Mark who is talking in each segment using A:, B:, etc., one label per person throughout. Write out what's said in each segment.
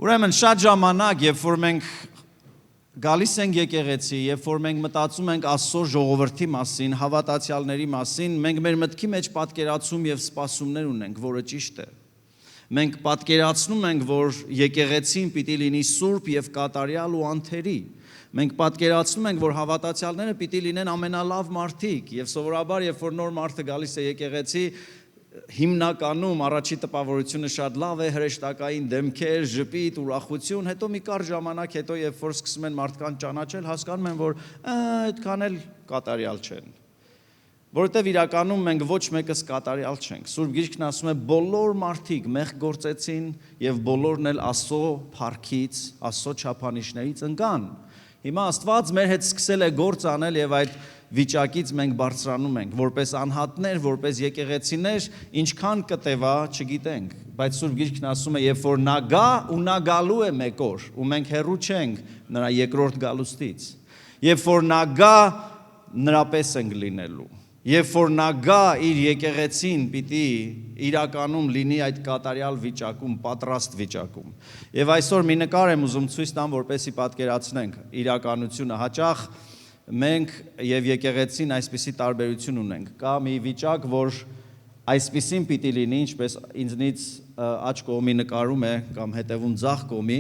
A: Ուրեմն շատ ժամանակ, երբ որ մենք գալիս ենք եկեղեցի, երբ որ մենք մտածում ենք Աստծո ժողովրդի մասին, հավատացյալների մասին, մենք մեր մտքի մեջ պատկերացում եւ սպասումներ ունենք, որը ճիշտ է։ Մենք պատկերացնում ենք, որ եկեղեցին պիտի լինի սուրբ եւ կատարյալ ու անթերի։ Մենք պատկերացնում ենք, որ հավատացյալները պիտի լինեն ամենալավ մարդիկ եւ սովորաբար, երբ որ նոր մարդը գալիս է եկեղեցի, հիմնականում առաջի տպավորությունը շատ լավ է, հրեշտակային դեմքեր, ժպիտ, ուրախություն, հետո մի կարճ ժամանակ հետո, երբ որ սկսում են մարդկանց ճանաչել, հասկանում են, որ այդքան էլ կատարյալ չեն։ Որովհետև իրականում մենք ոչ մեկս կատարյալ չենք։ Սուրբ Գիրքն ասում է բոլոր մարդիկ մեղք գործեցին եւ բոլորն էլ Աստծո փառքից, Աստծո չափանիշներից ընկան։ Հիմա Աստված մեր հետ սկսել է գործ անել եւ այդ վիճակից մենք բարձրանում ենք, որպես անհատներ, որպես եկեղեցիներ, ինչքան կտևա, չգիտենք, բայց Սուրբ Գիրքն ասում է, երբ որ նա գա ու նա գալու է մեկ օր, ու մենք հեռու չենք նրա երկրորդ գալուստից։ Երբ որ նա գա, նրա պես ենք լինելու։ Երբ որ նա գա իր եկեղեցին, պիտի իրականում լինի այդ կատարյալ վիճակում, պատրաստ վիճակում։ Եվ այսօր մի նկար եմ ուզում ցույց տամ, որպեսզի պատկերացնենք իրականությունը հաճախ մենք եւ եկեղեցին այսպիսի տարբերություն ունենք։ Կա մի վիճակ, որ այսպիսին պիտի լինի, ինչպես ինձնից աջ կողմի նկարում է կամ հետևում ձախ կողմի,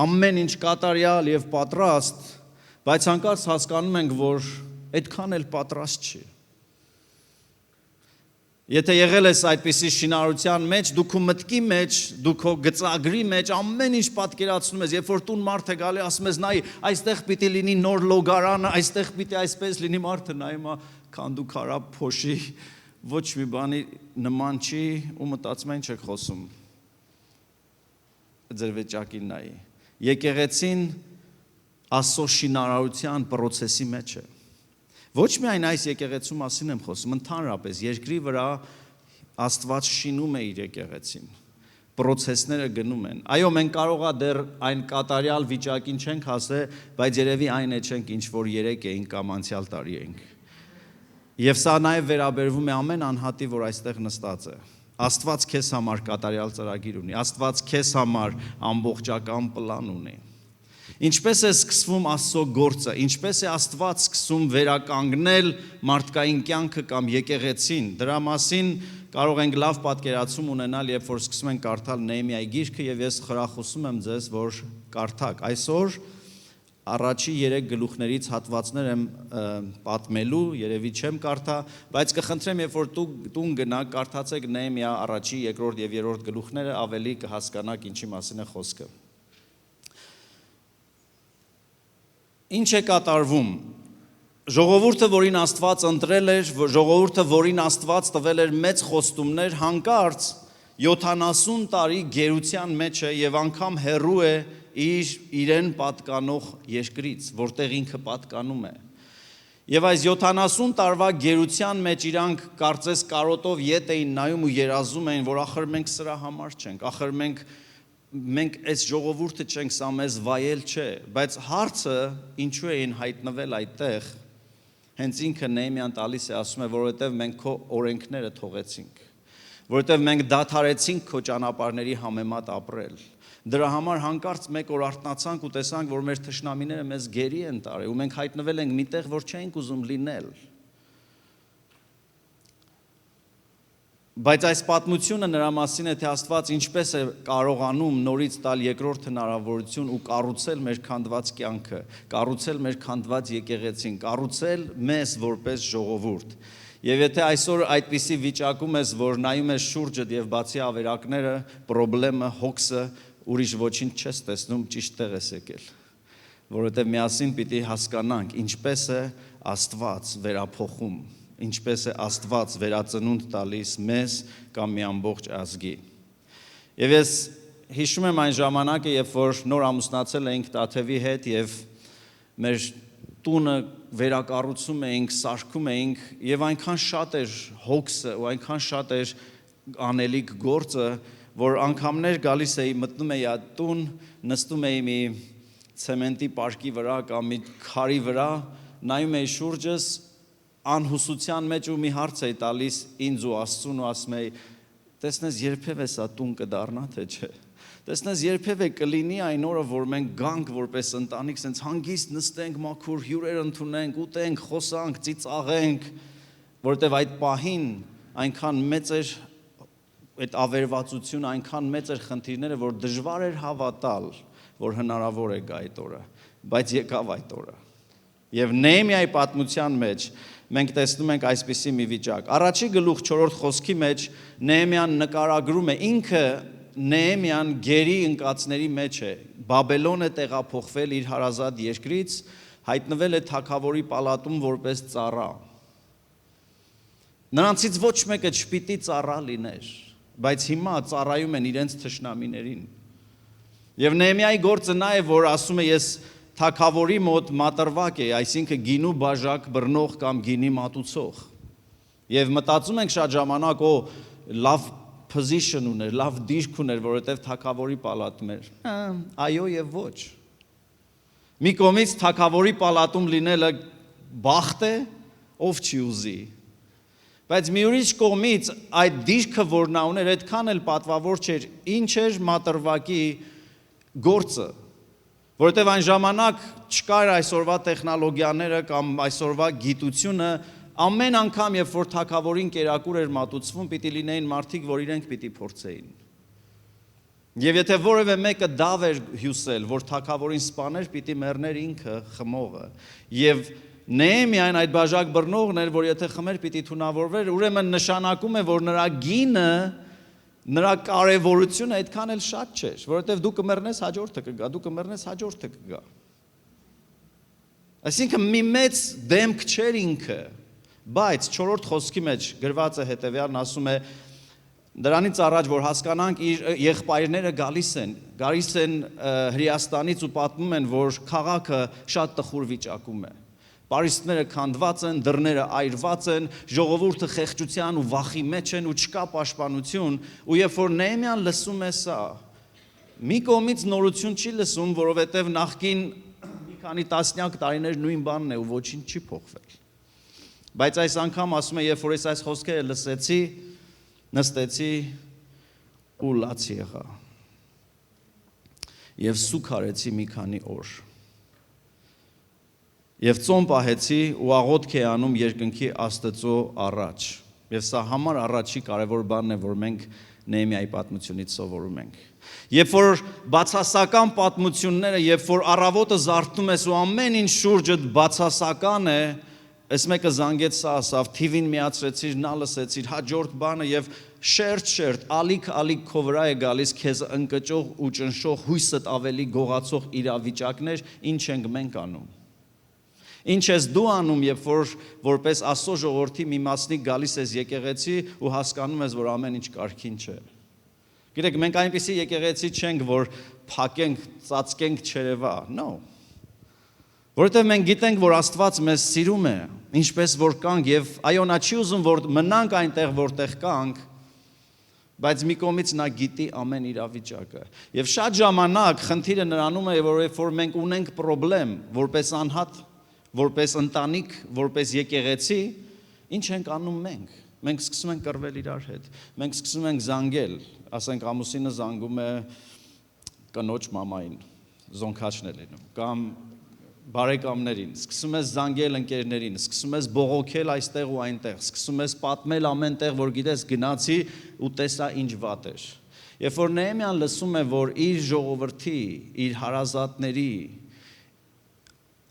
A: ամեն ինչ կատարյալ եւ պատրաստ, բայց հանկարծ հասկանում ենք, որ այդքան էլ պատրաստ չի։ Եթե եղել ես այդպիսի շինարարության մեջ, դու քո մտքի մեջ, դու քո գծագրի մեջ ամեն ինչ պատկերացնում ես, երբ որ տուն մարդ է գալի, ասում ես, նայ, այստեղ պիտի լինի նոր լոգարանը, այստեղ պիտի այսպես լինի, մարդը նայում է, քանդու քարա փոշի, ոչ մի բանի նման չի, ու մտածում են չեք խոսում։ Ձեր վիճակին նայի։ Եկեղեցին Աստծո շինարարության process-ի մեջ է։ Ոչ միայն այս եկեղեցու մասին եմ խոսում, ընդհանրապես երկրի վրա Աստված շինում է իր եկեղեցին, process-ները գնում են։ Այո, մենք կարող է դեռ այն կատարյալ վիճակին չենք հասել, բայց երևի այն է չենք, ինչ որ երեք էինք կամ անցյալ տարի էինք։ Եվ սա նաև վերաբերվում է ամեն անհատի, որ այստեղ նստած է։ Աստված քեզ համար կատարյալ ծրագիր ունի, Աստված քեզ համար ամբողջական պլան ունի։ Ինչպես է սկսվում Աստծո գործը, ինչպես է Աստված սկսում վերականգնել մարդկային կյանքը կամ եկեղեցին, դրա մասին կարող ենք լավ պատկերացում ունենալ, երբ որ սկսում ենք կարդալ Նեհեմիայի գիրքը, եւ ես խրախուսում եմ ձեզ, որ կարդաք։ Այսօր առաջի 3 գլուխներից հատվածներ եմ պատմելու, երևի չեմ կարդա, բայց կխնդրեմ, երբ որ տուն գնաք, կարդացեք Նեհեմիա առաջի, երկրորդ եւ երրորդ գլուխները, ավելի կհասկանաք ինչի մասին է խոսքը։ Ինչ է կատարվում։ Ժողովուրդը, որին Աստված ընտրել էր, ժողովուրդը, որին Աստված տվել էր մեծ խոստումներ, հանկարծ 70 տարի գերության մեջ է եւ անգամ հեռու է իրեն պատկանող երկրից, որտեղ ինքը պատկանում է։ Եվ այս 70 տարվա գերության մեջ իրանք կարծես կարոտով ետ էին նայում ու երազում էին, որ ախր մենք սրա համար չենք, ախր մենք այս ժողովուրդը չենք, սա մեզ վայել չէ, բայց հարցը ինչու էին հայտնվել այդտեղ, հենց ինքը Նեհեմիան տալիս է, ասում է, որովհետև մենք քո օրենքները թողեցինք, որովհետև մենք դադարեցինք քո ճանապարհների համեմատ ապրել։ Դրա համար հանկարծ մեկ օր արթնացանք ու տեսանք, որ մեր թշնամիները մեզ գերի են տարել ու մենք հայտնվել ենք միտեղ, որ չենք ուզում լինել։ Բայց այս պատմությունը նրա մասին է, թե Աստված ինչպես է կարողանում նորից տալ երկրորդ հնարավորություն ու կառուցել մեր քանդված կյանքը, կառուցել մեր քանդված եկեղեցին, կառուցել մեզ որպես ժողովուրդ։ Եվ եթե այսօր այդպիսի վիճակում ես, որ նայում ես շուրջդ եւ բացի ավերակները, խնդրեմը, հոգսը, ուրիշ ոչինչ չես տեսնում, ճիշտ տեղ ես եկել։ Որովհետեւ միասին պիտի հասկանանք ինչպես է Աստված վերափոխում, ինչպես է Աստված վերածնունդ տալիս մեզ կամ մի ամբողջ ազգի։ Եվ ես հիշում եմ այն ժամանակը, երբ որ նոր ամուսնացել էինք Տաթևի հետ եւ մեր տունը վերակառուցում էինք, սարքում էինք եւ այնքան շատ էր հոգսը ու այնքան շատ էր անելիք գործը, որ անգամներ գալիս էի, մտնում էի այդ տուն, նստում էի մի ցեմենտի պարկի վրա կամ մի քարի վրա, նայում էի շուրջս, անհուսության մեջ ու մի հարց էի տալիս ինձ ու Աստծուն ու ասում էի, տեսնես երբևէ սա տուն կդառնա թե չէ։ Տեսնես, երբևէ կլինի այն օրը, որ մենք գանք որպես ընտանիք, սենց հանգիստ նստենք, մաքուր հյուրեր ընդունենք, ուտենք, խոսանք, ծիծաղենք, որովհետև այդ պահին այնքան մեծ էր այդ ավերվածությունը, այնքան մեծ էր խնդիրները, որ դժվար էր հավատալ, որ հնարավոր է գա այդ օրը, բայց եկավ այդ օրը։ Եվ Նեհեմիայի պատմության մեջ մենք տեսնում ենք այսպիսի մի վիճակ։ Առաջի գլուխ 4 խոսքի մեջ Նեհեմիան նկարագրում է ինքը Նեհեմիան գերի ընկածների մեջ է, Բաբելոն է տեղափոխվել իր հարազատ երկրից, հայտնվել է թագավորի պալատում որպես ծառա։ Նրանցից ոչ մեկը չպիտի ծառա լիներ, բայց հիմա ծառայում են իրենց թշնամիներին։ Եվ Նեհեմիայի գործը նա է, որ ասում է ես թագավորի մոտ մատրվակ է, այսինքն գինու բաժակ բռնող կամ գինի մատուցող։ Եվ մտածում ենք շատ ժամանակ, լավ position ուներ, լավ դիրք ուներ, որովհետև թագավորի պալատում էր։ Այո եւ ոչ։ Մի կողմից թագավորի պալատում լինելը բախտ է, ով չի ուզի։ Բայց մի ուրիշ կողմից այդ դիրքը, որ նա ուներ, այդքան էլ պատվավոր չէր, ինչ էր մատրվակի գործը, որովհետև այն ժամանակ չկար այսօրվա տեխնոլոգիաները կամ այսօրվա գիտությունը, ամեն անգամ, երբ որ թագավորին կերակուր էր մատուցվում, պիտի լինեին մարդիկ, որ իրենք պիտի փորձեին։ Եվ եթե որևէ մեկը դավ էր հյուսել, որ թագավորին սպաներ, պիտի մեռներ ինքը խմողը։ Եվ Նեհեմիան այդ բաժակ բռնողն էր, որ եթե խմեր, պիտի թունավորվեր, ուրեմն նշանակում է, որ նրա գինը, նրա կարևորությունը այդքան էլ շատ չէր, որովհետև դու կմեռնես, հաջորդը կգա, դու կմեռնես, հաջորդը կգա։ Այսինքն մի մեծ դեմք չէր ինքը, բայց 4-րդ խոսքի մեջ գրված է հետևյալն, ասում է դրանից առաջ, որ հասկանանք իր եղբայրները գալիս են Հրեաստանից ու պատմում են, որ քաղաքը շատ տխուր վիճակում է։ Պարիսպները քանդված են, դռները այրված են, ժողովուրդը խեղճության ու վախի մեջ են ու չկա պաշտպանություն, ու երբ որ Նեհեմիան լսում է սա, մի կողմից նորություն չի լսում, որովհետև նախկին մի քանի տասնյակ տարիներ նույն բանն է ու ոչինչ չի փոխվել։ Բայց այս անգամ ասում է, երբ որ ես այս խոսքերը լսեցի, նստեցի ու լաց եղա։ Եվ սուգ արեցի մի քանի օր։ Եվ ծոմ պահեցի ու աղոթք էի անում երկնքի Աստծո առաջ։ Եվ սա համար առաջի կարևոր բանն է, որ մենք Նեհեմիայի պատմությունից սովորում ենք։ Երբ որ բացասական պատմությունները, երբ որ առավոտը զարթնում ես ու ամեն ինչ շուրջդ բացասական է, այս մեկը զանգեց սա ասավ, TV-ին միացրեցիր, նա լսեցիր, հաջորդ բանը եւ շերտ, ալիք քո վրա է գալիս քեզ ընկճող ու ճնշող հույսդ ավելի գողացող իրավիճակներ, ինչ ենք մենք անում։ Ինչ ես դու անում, երբ որ որպես Աստծո ժողովրդի մի մասնիկ գալիս ես եկեղեցի ու հասկանում ես, որ ամեն ինչ կարգին չէ։ Գիտեք, մենք այնպիսի եկեղեցի չենք, որ փակենք, ծածկենք չերևա, no։ Որովհետև մենք գիտենք, որ Աստված մեզ սիրում է, ինչպես որ կանք, եւ այո, նա չի ուզում, որ մնանք այնտեղ, որտեղ կանք, բայց մի կողմից նա գիտի ամեն իրավիճակը։ Եվ շատ ժամանակ խնդիրը նրանում է, որ մենք ունենք խնդրեմ, որպես անհատ, որպես ընտանիք, որպես եկեղեցի, ինչ ենք անում մենք։ Մենք սկսում ենք կռվել իրար հետ։ Մենք սկսում ենք զանգել, ասենք ամուսինը զանգում է կնոջ մամային, զոնքաչն է լինում, կամ բարեկամներին, սկսում ես զանգել ընկերներին, սկսում ես բողոքել այստեղ ու այնտեղ, սկսում ես պատմել ամեն տեղ, որ գիտես գնացի ու տեսա ինչ վատ էր։ Երբ որ Նեհեմիան լսում է, որ իր ժողովրդի, իր հարազատների,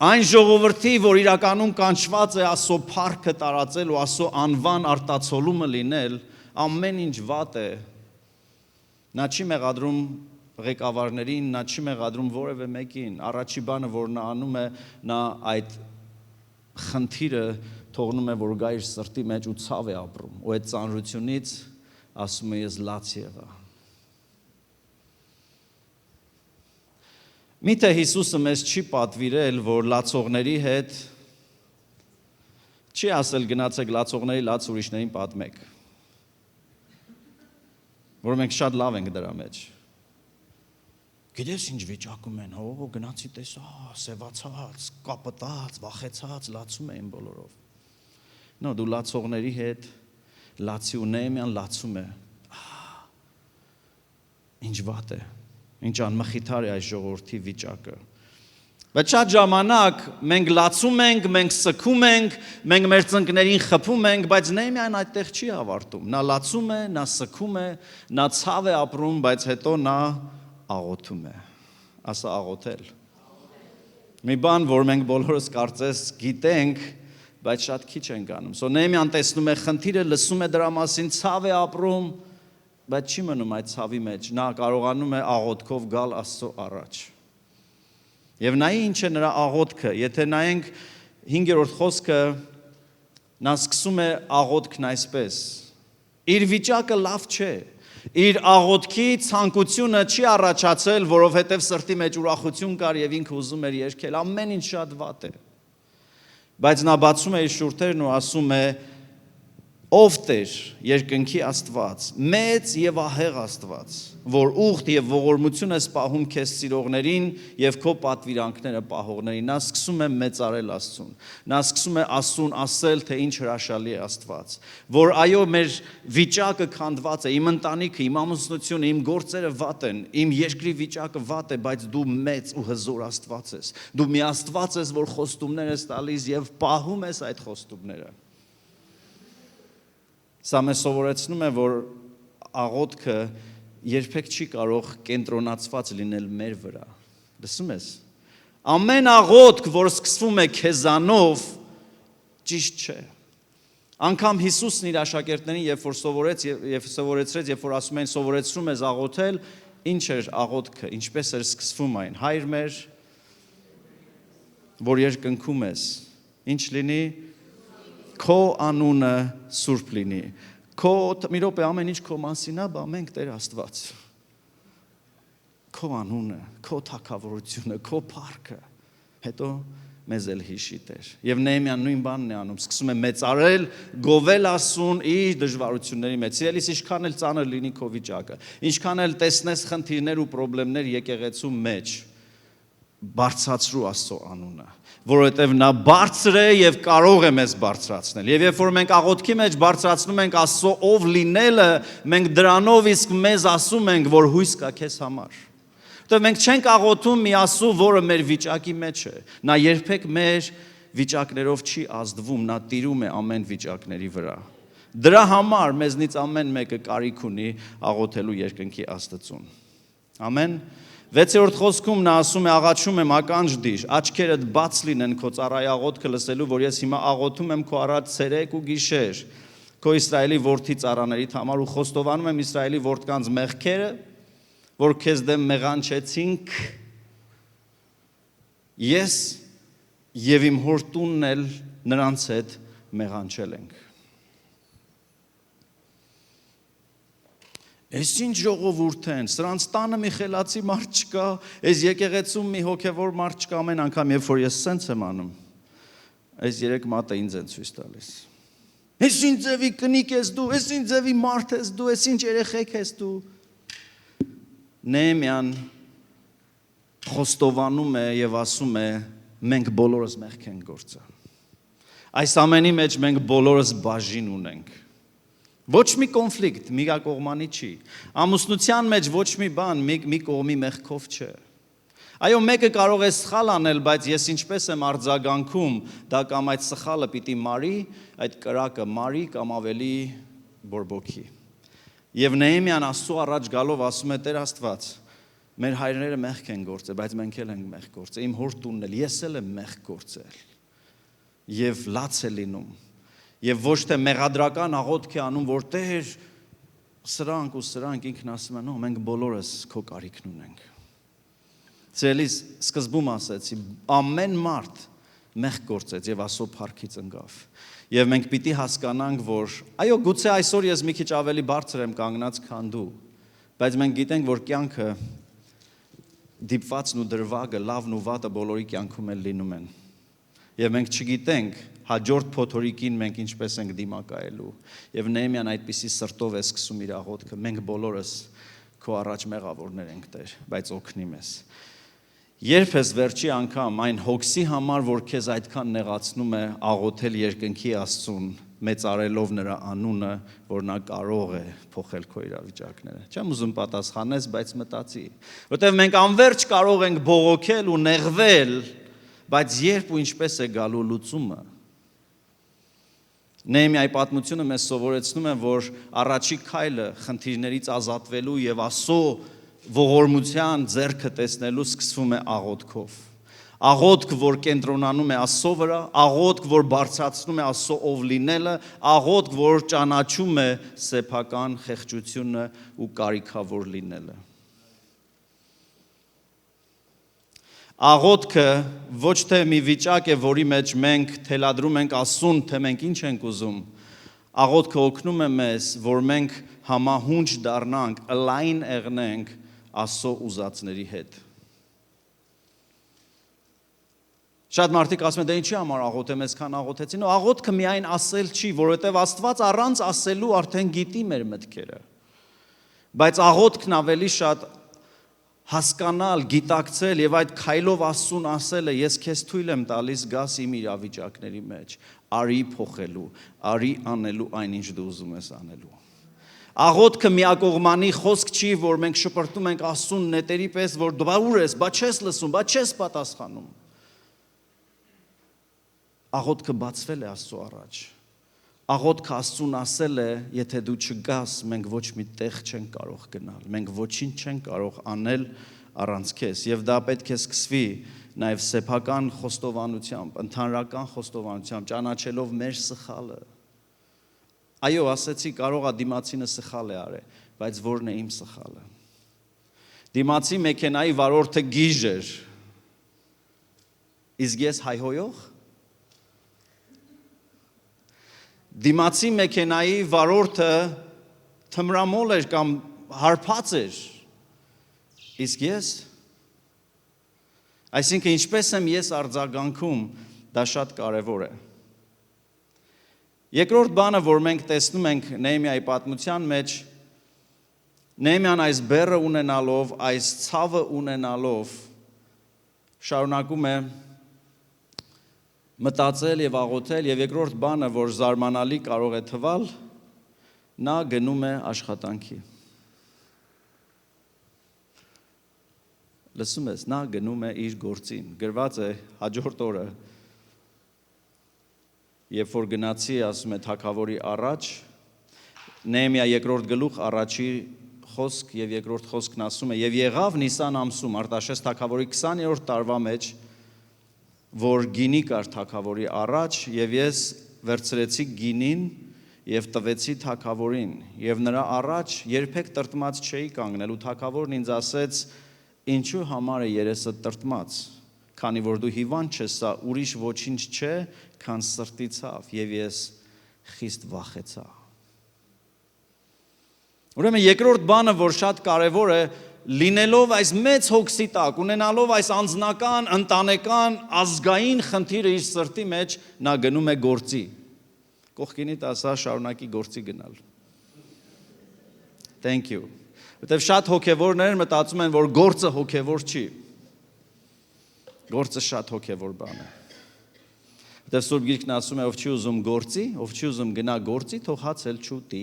A: այն ժողովրդի, որ իրականում կանչված է Աստծո փառքը տարածել ու Աստծո անվան արտացոլումը լինել, ամեն ինչ վատ է, նա չի մեղադրում ղեկավարներին, նա չի մեղադրում որևէ մեկին, առաջի բանը, որ նա անում է, նա այդ խնդիրը թողնում է, որ գա իր սրտի մեջ ու ցավ է ապրում, ու այդ ծանրությունից ասում է ես լաց եղա։ Միթե Հիսուսը մեզ չի պատվիրել, որ լացողների հետ չի ասել գնացեք լացողների լաց ուրիշներին պատմեք, որ մենք շատ լավ ենք դրա մեջ։ Գիտես ինչ վիճակում են, գնացի տեսա, սևացած, կապտած, վախեցած, լացում էին բոլորով։ No, դու լացողների հետ, լացի ու Նեհեմիան լացում է։ Ինչ վատ է։ Ինչ անմխիթար է այս ժողովրդի վիճակը։ Բայց շատ ժամանակ մենք լացում ենք, մենք սգում ենք, մենք մեր ծնկներին խփում ենք, բայց Նեհեմիան այդտեղ չի ավարտում։ Նա լացում է, նա սգում է, նա ցավ է ապրում, բայց հետո նա աղոթում է։ Ասա աղոթել։ Մի բան, որ մենք բոլորս կարծես գիտենք, բայց շատ քիչ ենք անում։ Նեհեմիան տեսնում է խնդիրը, լսում է դրա մասին, ցավ է ապրում, բայց չի մնում այդ ցավի մեջ։ Նա կարողանում է աղոթքով գալ Աստծո առաջ։ Եվ նայի ինչ է նրա աղոթքը, եթե նայենք 5-րդ խոսքը, նա սկսում է աղոթքն այսպես. իր վիճակը լավ չէ, իր աղոթքի ցանկությունը չի առաջացել, որովհետև սրտի մեջ ուրախություն կար եւ ինքը ուզում էր երգել, ամեն ինչ շատ վատ է։ Բայց նա բացում է իր շուրթերն ու ասում է. Ով Տեր, երկնքի Աստված, մեծ եւ ահեղ Աստված, որ ուխտ եւ ողորմություն ես պահում քեզ սիրողներին եւ քո պատվիրանքները պահողներին, նա սկսում է մեծարել Աստծուն։ Նա սկսում է Աստծուն ասել, թե ինչ հրաշալի է Աստված, որ այո, մեր վիճակը քանդված է, իմ ընտանիքը, իմ ամուսնությունը, իմ գործերը վատ են, իմ երկրի վիճակը վատ է, բայց դու մեծ ու հզոր Աստված ես։ Դու մի Աստված ես, որ խոստումներ ես տալիս եւ պահում ես այդ խոստումները։ Սա մեզ սովորեցնում է, որ աղոթքը երբեք չի կարող կենտրոնացված լինել մեր վրա։ Լսում ես։ Ամեն աղոթք, որ սկսվում է քեզանով, ճիշտ չէ։ Անկամ Հիսուսն իր աշակերտներին, երբ որ սովորեցրեց, երբ որ ասում են սովորեցնում ես աղոթել, ինչ էր աղոթքը, ինչպես էր սկսվում այն։ Հայր մեր, որ երկնքում ես, ինչ լինի քո անունը սուրբ լինի, քո մի րոպե ամեն ինչ քո մասին է, բա մենք Տեր Աստված, քո անունը, քո թագավորությունը, քո փառքը, հետո մեզ էլ հիշի Տեր։ Եվ Նեհեմիան նույն բանն է անում, սկսում է մեծարել, գովել Աստծուն իր դժվարությունների մեջ։ Սիրելիս, ինչքան էլ ծանր լինի քո վիճակը, ինչքան էլ տեսնես խնդիրներ ու խնդիրներ եկեղեցու մեջ, բարձրացրու Աստծո անունը, որովհետև նա բարձր է եւ կարող է մեզ բարձրացնել։ Եվ երբ որ մենք աղոթքի մեջ բարձրացնում ենք Աստծո ով լինելը, մենք դրանով իսկ մեզ ասում ենք, որ հույս կա քեզ համար։ Որտեղ մենք չենք աղոթում մի Աստծո, որը մեր վիճակի մեջ է։ Նա երբեք մեր վիճակներով չի ազդվում, նա տիրում է ամեն վիճակների վրա։ Դրա համար մեզնից ամեն մեկը կարիք ունի աղոթելու երկնքի Աստծուն։ Ամեն։ 6-րդ խոսքում նա ասում է աղաչում եմ ականջ դիր, աչքերդ բաց լինեն քո ծառայի աղոթքը լսելու, որ ես հիմա աղոթում եմ քո առաջ ցերեկ ու գիշեր, քո Իսրայելի որդի ծառաներիդ համար ու խոստովանում եմ Իսրայելի որդկանց մեղքերը, որ քեզ դեմ մեղանչեցինք, ես եւ իմ հոր տունն էլ նրանց հետ մեղանչել ենք։ Այս ինչ ժողովուրդ են, սրանց տանը մի խելացի մարդ չկա, այս եկեղեցում մի հոգևոր մարդ չկա, ամեն անգամ երբ որ ես սենց եմ անում, այս 3 մատը ինձ են ցույց տալիս։ Այս ինչ ձևի կնիկ ես դու, այս ինչ ձևի մարդ ես դու, այս ինչ երեխեք ես դու։ Նեհեմիան խոստովանում է եւ ասում է մենք բոլորս մեղք ենք գործել։ Այս ամենի մեջ մենք բոլորս բաժին ունենք։ Ոչ մի կոնֆլիկտ մի կողմանի չի։ Ամուսնության մեջ ոչ մի բան մի կողմի մեղքով չէ։ Այո, մեկը կարող է սխալ անել, բայց ես ինչպես եմ արձագանքում, դա կամ այդ սխալը պիտի մարի, այդ կրակը մարի կամ ավելի բորբոքի։ Եվ Նեհեմիան Աստծո առաջ գալով ասում է Տեր Աստված, մեր հայրերը մեղք են գործել, բայց մենք էլ ենք մեղք գործել, իմ հոր տունն էլ, ես էլ եմ մեղք գործել։ Եվ լաց է լինում։ Եվ ոչ թե մեղադրական աղոթք է անում, որ Տեր սրանք ու սրանք ինքն ասում է, մենք բոլորս քո կարիքն ունենք։ Սիրելիս, սկզբում ասեցի, ամեն մարդ մեղք գործեց եւ Աստծո փառքից ընկավ։ Եվ մենք պիտի հասկանանք, որ այո, գուցե այսօր ես մի քիչ ավելի բարձր եմ կանգնած, քան դու, բայց մենք գիտենք, որ կյանքը դիպվածն ու դրվագը, լավն ու վատը բոլորի կյանքում էլ լինում են։ Եվ մենք չգիտենք հաջորդ փոթորիկին մենք ինչպես ենք դիմակայելու։ Եվ Նեհեմիան այդպիսի սրտով է սկսում իր աղոթքը, մենք բոլորս քո առաջ մեղավորներ ենք Տեր, բայց օգնի մեզ։ Երբ ես վերջի անգամ այն հոգսի համար, որ քեզ այդքան նեղացնում է, աղոթել երկնքի Աստծուն, մեծարելով նրա անունը, որ նա կարող է փոխել քո իրավիճակները։ Չեմ ուզում պատասխանես, բայց մտածի, որտեղ մենք անverջ կարող ենք բողոքել ու նեղվել, բայց երբ ու ինչպես է գալու լուծումը։ Նեհեմիայի պատմությունը մեզ սովորեցնում է, որ առաջի քայլը խնդիրներից ազատվելու եւ Աստծո ողորմության ձեռքը տեսնելու սկսվում է աղոթքով։ Աղոթք, որ կենտրոնանում է Աստծո վրա, աղոթք, որ բարձրացնում է Աստծո ով լինելը, աղոթք, որ ճանաչում է սեփական խեղճությունը ու կարիքավոր լինելը։ Աղոթքը ոչ թե մի վիճակ է, որի մեջ մենք թելադրում ենք Աստծուն, թե մենք ինչ ենք ուզում։ Աղոթքը օգնում է մեզ, որ մենք համահունչ դառնանք, align եղնենք Աստծո ուզածների հետ։ Շատ մարդիկ ասում են, դե ինչի համար աղոթեմ, այսքան աղոթեցին, ու աղոթքը միայն ասել չի, որովհետև Աստված առանց ասելու արդեն գիտի մեր մտքերը։ Բայց աղոթքն ավելի շատ հասկանալ, գիտակցել եւ այդ քայլով Աստծուն ասելը, ես քեզ թույլ եմ տալիս գաս իմ իրավիճակների մեջ, արի փոխելու, արի անելու այն, ինչ դու ուզում ես անելու։ Աղոթքը միակողմանի խոսք չի, որ մենք շպրտում ենք Աստծուն նետերի պես, որ դու ուր ես, բա չես լսում, բա չես պատասխանում։ Աղոթքը բացվել է Աստծո առաջ։ Աղոթքը Աստծուն ասել է, եթե դու չգաս, մենք ոչ մի տեղ չենք կարող գնալ, մենք ոչինչ չենք կարող անել առանց քեզ, եւ դա պետք է սկսվի նաեւ սեփական խոստովանությամբ, ընդհանրական խոստովանությամբ, ճանաչելով մեր սխալը։ Այո, ասեցի, կարող է դիմացինը սխալ է արել, բայց որն է իմ սխալը։ Դիմացի մեքենայի վարորդը գիժ էր, իսկ ես հայհոյող։ Դիմացի մեքենայի վարորդը թմրամոլ էր կամ հարբած էր, իսկ ես, այսինքն ինչպես եմ ես արձագանքում, դա շատ կարևոր է։ Երկրորդ բանը, որ մենք տեսնում ենք Նեհեմիայի պատմության մեջ, Նեհեմիան այս բեռը ունենալով, այս ցավը ունենալով, շարունակում է մտածել եւ աղոթել, եւ երկրորդ բանը, որ զարմանալի կարող է թվալ, նա գնում է աշխատանքի։ Լսում ես, նա գնում է իր գործին, գրված է հաջորդ օրը, երբ որ գնացի, ասում է թագավորի առաջ, Նեհեմիա երկրորդ գլուխ առաջի խոսք եւ երկրորդ խոսքն ասում է, եւ եղավ Նիսան ամսում, Արտաշես թագավորի 20-րդ տարվա մեջ, որ գինի կար թագավորի առաջ, եւ ես վերցրեցի գինին եւ տվեցի թագավորին, եւ նրա առաջ երբեք տրտմած չէի կանգնել, ու թագավորն ինձ ասեց, ինչու համար է երեսդ տրտմած, քանի որ դու հիվանդ ես, սա ուրիշ ոչինչ չէ, քան սրտի ցավ, եւ ես խիստ վախեցա։ Ուրեմն երկրորդ բանը, որ շատ կարևոր է, լինելով այս մեծ հոգսի տակ, ունենալով այս անձնական, ընտանեկան, ազգային խնդիրը իր սրտի մեջ, նա գնում է գործի։ Կողքինիդ ասա, շարունակի գործի գնալ։ Thank you։ Որտեվ շատ հոգևորներ մտածում են, որ գործը հոգևոր չի։ Գործը շատ հոգևոր բան է։ Որտեվ Սուրբ Գիրքն ասում է, ով չի ուզում գործի, ով չի ուզում գնա գործի, թող հաց էլ չուտի։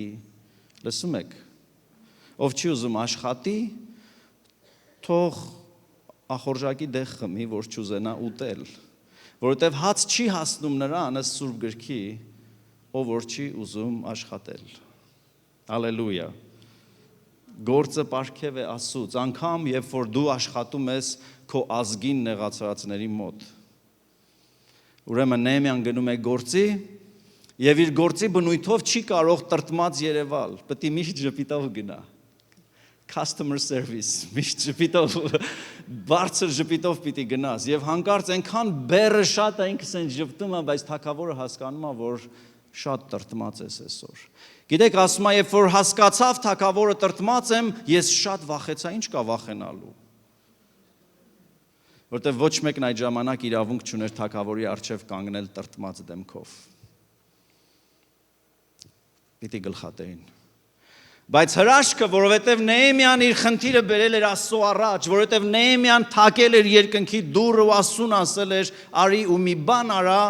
A: Լսում եք։ Ով չի ուզում աշխատի, թող ախորժակի դեղ խմի, որ չուզենա ուտել, որովհետև հաց չի հասնում նրան ըստ Սուրբ Գրքի, ով որ չի ուզում աշխատել։ Հալելույա։ Գործը պարգև է Աստծուց, անգամ երբ որ դու աշխատում ես քո ազգին նեղացրածների մոտ։ Ուրեմն Նեհեմիան գնում է գործի եւ իր գործի բնույթով չի կարող տրտմած երևալ, պետք է միշտ ժպիտով գնա։ Customer service, միշտ ժպիտով, բարձր ժպիտով պիտի գնաս, եւ հանկարծ այնքան բեռը շատ է ինքս են ժպտում, բայց թագավորը հասկանում է, որ շատ տրտմած ես այսօր։ Գիտեք, ասում է, երբ որ հասկացավ թագավորը տրտմած եմ, ես շատ վախեցա, ինչ կա վախենալու։ Որտեվ ոչ մեկն այդ ժամանակ իրավունք չուներ թագավորի առջև կանգնել տրտմած դեմքով։ Պիտի գլխատեին։ Բայց հրաշքը, որովհետև Նեհեմիան իր խնդիրը բերել էր Աստծո առաջ, որովհետև Նեհեմիան թակել էր երկնքի դուռը ու Աստծուն ասել էր, արի ու մի բան արա,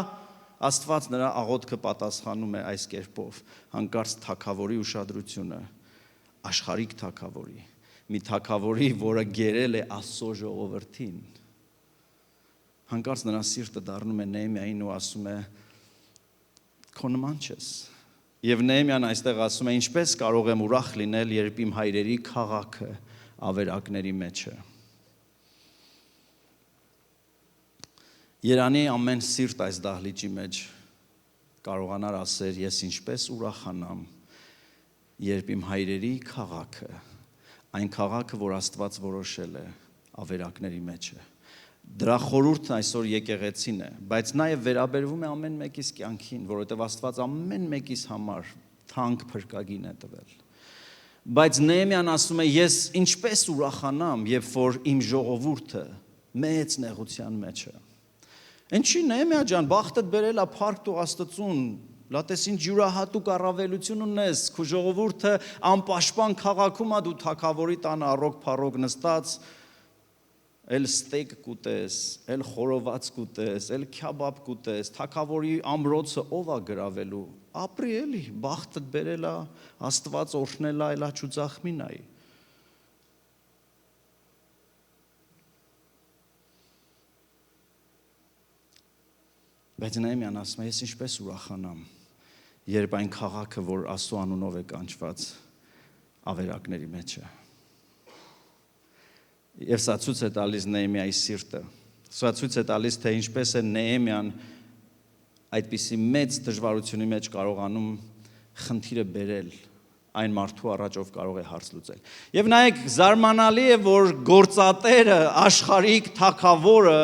A: Աստված նրա աղոթքը պատասխանում է այս կերպով, հանկարծ թագավորի ուշադրությունը, աշխարհիկ թագավորի, մի թագավորի, որը գերել է Աստծո ժողովրդին։ Հանկարծ նրա սիրտը դառնում է Նեհեմիային ու ասում է. «Քո նման չես»։ Եվ Նեհեմիան այստեղ ասում է. «Ինչպես կարող եմ ուրախ լինել, երբ իմ հայրերի քաղաքը ավերակների մեջ է»։ Երանի ամեն սիրտ այս դահլիճի մեջ կարողանար ասել. «Ես ինչպես ուրախանամ, երբ իմ հայրերի քաղաքը, այն քաղաքը, որ Աստված որոշել է, ավերակների մեջ է»։ Դրա խորհուրդն այսօր եկեղեցին է, բայց նաև վերաբերվում է ամեն մեկիս կյանքին, որովհետև Աստված ամեն մեկիս համար թանկ փրկագին է տվել։ Բայց Նեհեմիան ասում է. «Ես ինչպես ուրախանամ, երբ որ իմ ժողովուրդը մեծ նեղության մեջ է»։ Ինչի Նեհեմիա ջան, բախտդ բերել է փառք տու Աստծուն, լատես ինչ յուրահատուկ առավելություն ունես, քո ժողովուրդը անպաշտպան քաղաքում է, դու թագավորի տանը առոգ-փառոգ նստած, էլ ստեյք կուտես, էլ խորոված կուտես, էլ քյաբաբ կուտես, թագավորի ամրոցը ով է գրավելու, ապրի էլի, բախտդ բերել է, Աստված օրհնել է, այլա չուծախմին այ։ Բայց Նեհեմիան ասում է. «Ես ինչպես ուրախանամ, երբ այն քաղաքը, որ Աստծո անունով է կանչված, ավերակների մեջ է»։ Եվ սա ցույց է տալիս Նեհեմիայի սիրտը։ Սա ցույց է տալիս, թե ինչպես է Նեհեմիան այդպիսի մեծ դժվարությունի մեջ կարողանում խնդիրը բերել այն մարդու առաջ, ով կարող է հարց լուծել։ Եվ նայեք, զարմանալի է, որ գործատերը, աշխարհիկ թագավորը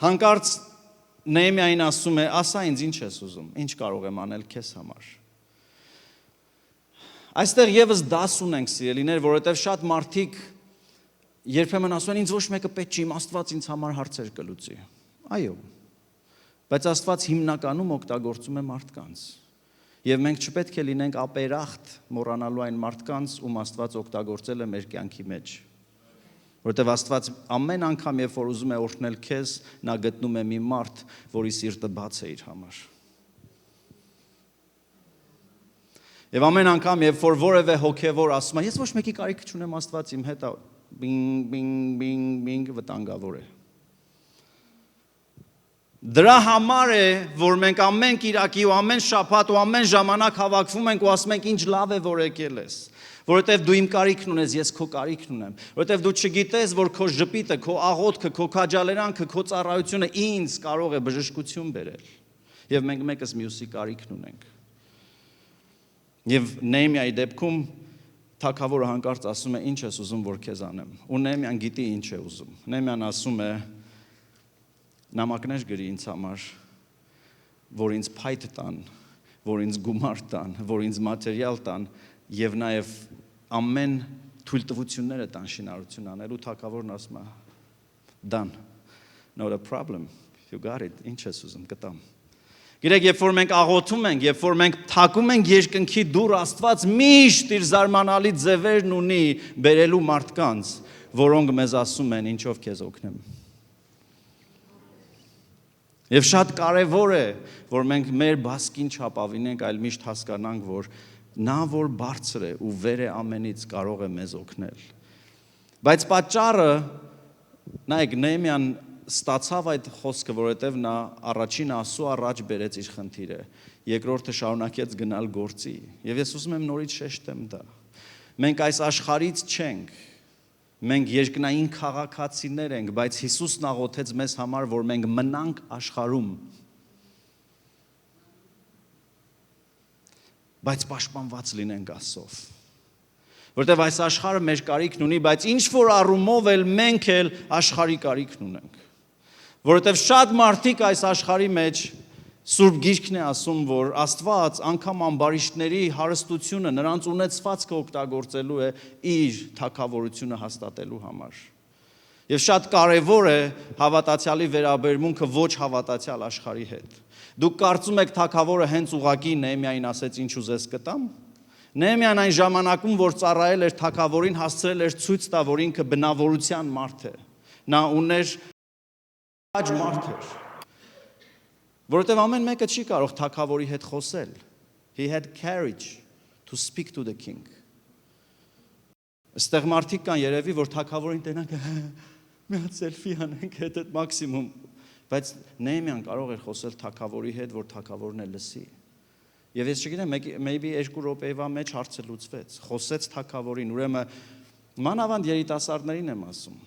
A: հանկարծ Նեհեմիային ասում է. «Ասա ինձ ինչ ես ուզում, ինչ կարող եմ անել քեզ համար»։ Այստեղ եւս դաս ունենք, սիրելիներ, որովհետեւ շատ մարդիկ երբեմն ասում են, ինձ ոչ մեկը պետք չի, իմ Աստված ինձ համար հարցեր կլուծի։ Այո։ Բայց Աստված հիմնականում օգտագործում է մարդկանց։ Եվ մենք չպետք է լինենք ապերախտ մոռանալու այն մարդկանց, ում Աստված օգտագործել է մեր կյանքի մեջ։ Որովհետև Աստված ամեն անգամ, երբ որ ուզում է օրհնել քեզ, նա գտնում է մի մարդ, որի սիրտը բաց է իր համար։ Եվ ամեն անգամ, երբ որ որևէ հոգևոր ասում է, ես ոչ մեկի կարիք չունեմ, Աստված իմ հետ է, բինգ, վտանգավոր է։ Դրա համար է, որ մենք ամեն կիրակի ու ամեն շաբաթ ու ամեն ժամանակ հավաքվում ենք ու ասում ենք, ինչ լավ է, որ եկել ես։ Որովհետև դու իմ կարիքն ունես, ես քո կարիքն ունեմ։ Որովհետև դու չգիտես, որ քո ժպիտը, քո աղոթքը, քո քաջալերանքը, քո ծառայությունը ինձ կարող է բժշկություն բերել։ Եվ մենք մեկս մյուսի կարիքն ունենք։ Եվ Նեհեմիայի դեպքում թագավորը հանկարծ ասում է. «Ինչ ես ուզում, որ քեզ անեմ»։ Ու Նեհեմիան գիտի ինչ է ուզում։ Նեհեմիան ասում է. «Նամակներ գրի ինձ համար, որ ինձ փայտ տան, որ ինձ գումար տան, որ ինձ մատերիալ տան, եւ նաեւ ամեն թույլտվությունները տան շինարարություն անելու»։ Թագավորն ասում է. «Done. Not a problem. You got it. Ինչ ես ուզում, կտամ»։ Գիտեք, երբ որ մենք աղոթում ենք, երբ որ մենք թակում ենք երկնքի դուռ, Աստված միշտ իր զարմանալի ձևերն ունի բերելու մարդկանց, որոնք մեզ ասում են. «Ինչով քեզ օգնեմ»։ Եվ շատ կարևոր է, որ մենք մեր բասկին չափ ավինենք, այլ միշտ հասկանանք, որ նա, որ բարձր է ու վեր է ամենից, կարող է մեզ օգնել։ Բայց պատճառը, նայեք, Նեհեմիան ստացավ այդ խոսքը, որովհետև նա առաջին ասու առաջ բերեց իր խնդիրը, երկրորդը շարունակեց գնալ գործի։ Եվ ես ուզում եմ նորից շեշտեմ դա։ Մենք այս աշխարհից չենք, մենք երկնային քաղաքացիներ ենք, բայց Հիսուսն աղոթեց մեզ համար, որ մենք մնանք աշխարհում, բայց պաշտպանված լինենք Աստծով։ Որտեվ այս աշխարհը մեր կարիքն ունի, բայց ինչ որ առումով էլ մենք էլ աշխարհի կարիքն ունենք։ Որովհետև շատ մարդիկ այս աշխարհի մեջ Սուրբ Գիրքն է ասում, որ Աստված անգամ ամբարիշտների հարստությունը, նրանց ունեցվածքը օգտագործելու է իր թագավորությունը հաստատելու համար։ Եվ շատ կարևոր է հավատացյալի վերաբերմունքը ոչ հավատացյալ աշխարհի հետ։ Դուք կարծում եք թագավորը հենց ուղակի Նեհեմիային ասեց ինչ ուզես կտամ։ Նեհեմիան այն ժամանակում, որ ծառայել էր թագավորին, հասցրել էր ցույց տա, որ ինքը բնավորության մարդ է։ Նա ուներ մարդ էր։ Որովհետև ամեն մեկը չի կարող թագավորի հետ խոսել։ He had courage to speak to the king. Այստեղ մարդիկ կան երևի, որ թագավորին տենանք մի հատ սելֆի անենք հետ այդ մաքսիմում, բայց Նեհեմիան կարող էր խոսել թագավորի հետ, որ թագավորն է լսի։ Եվ ես չգիտեմ, maybe 2 րոպեվա մեջ հարցը լուծվեց։ Խոսեց թագավորին, ուրեմն մանավանդ երիտասարդներին եմ ասում։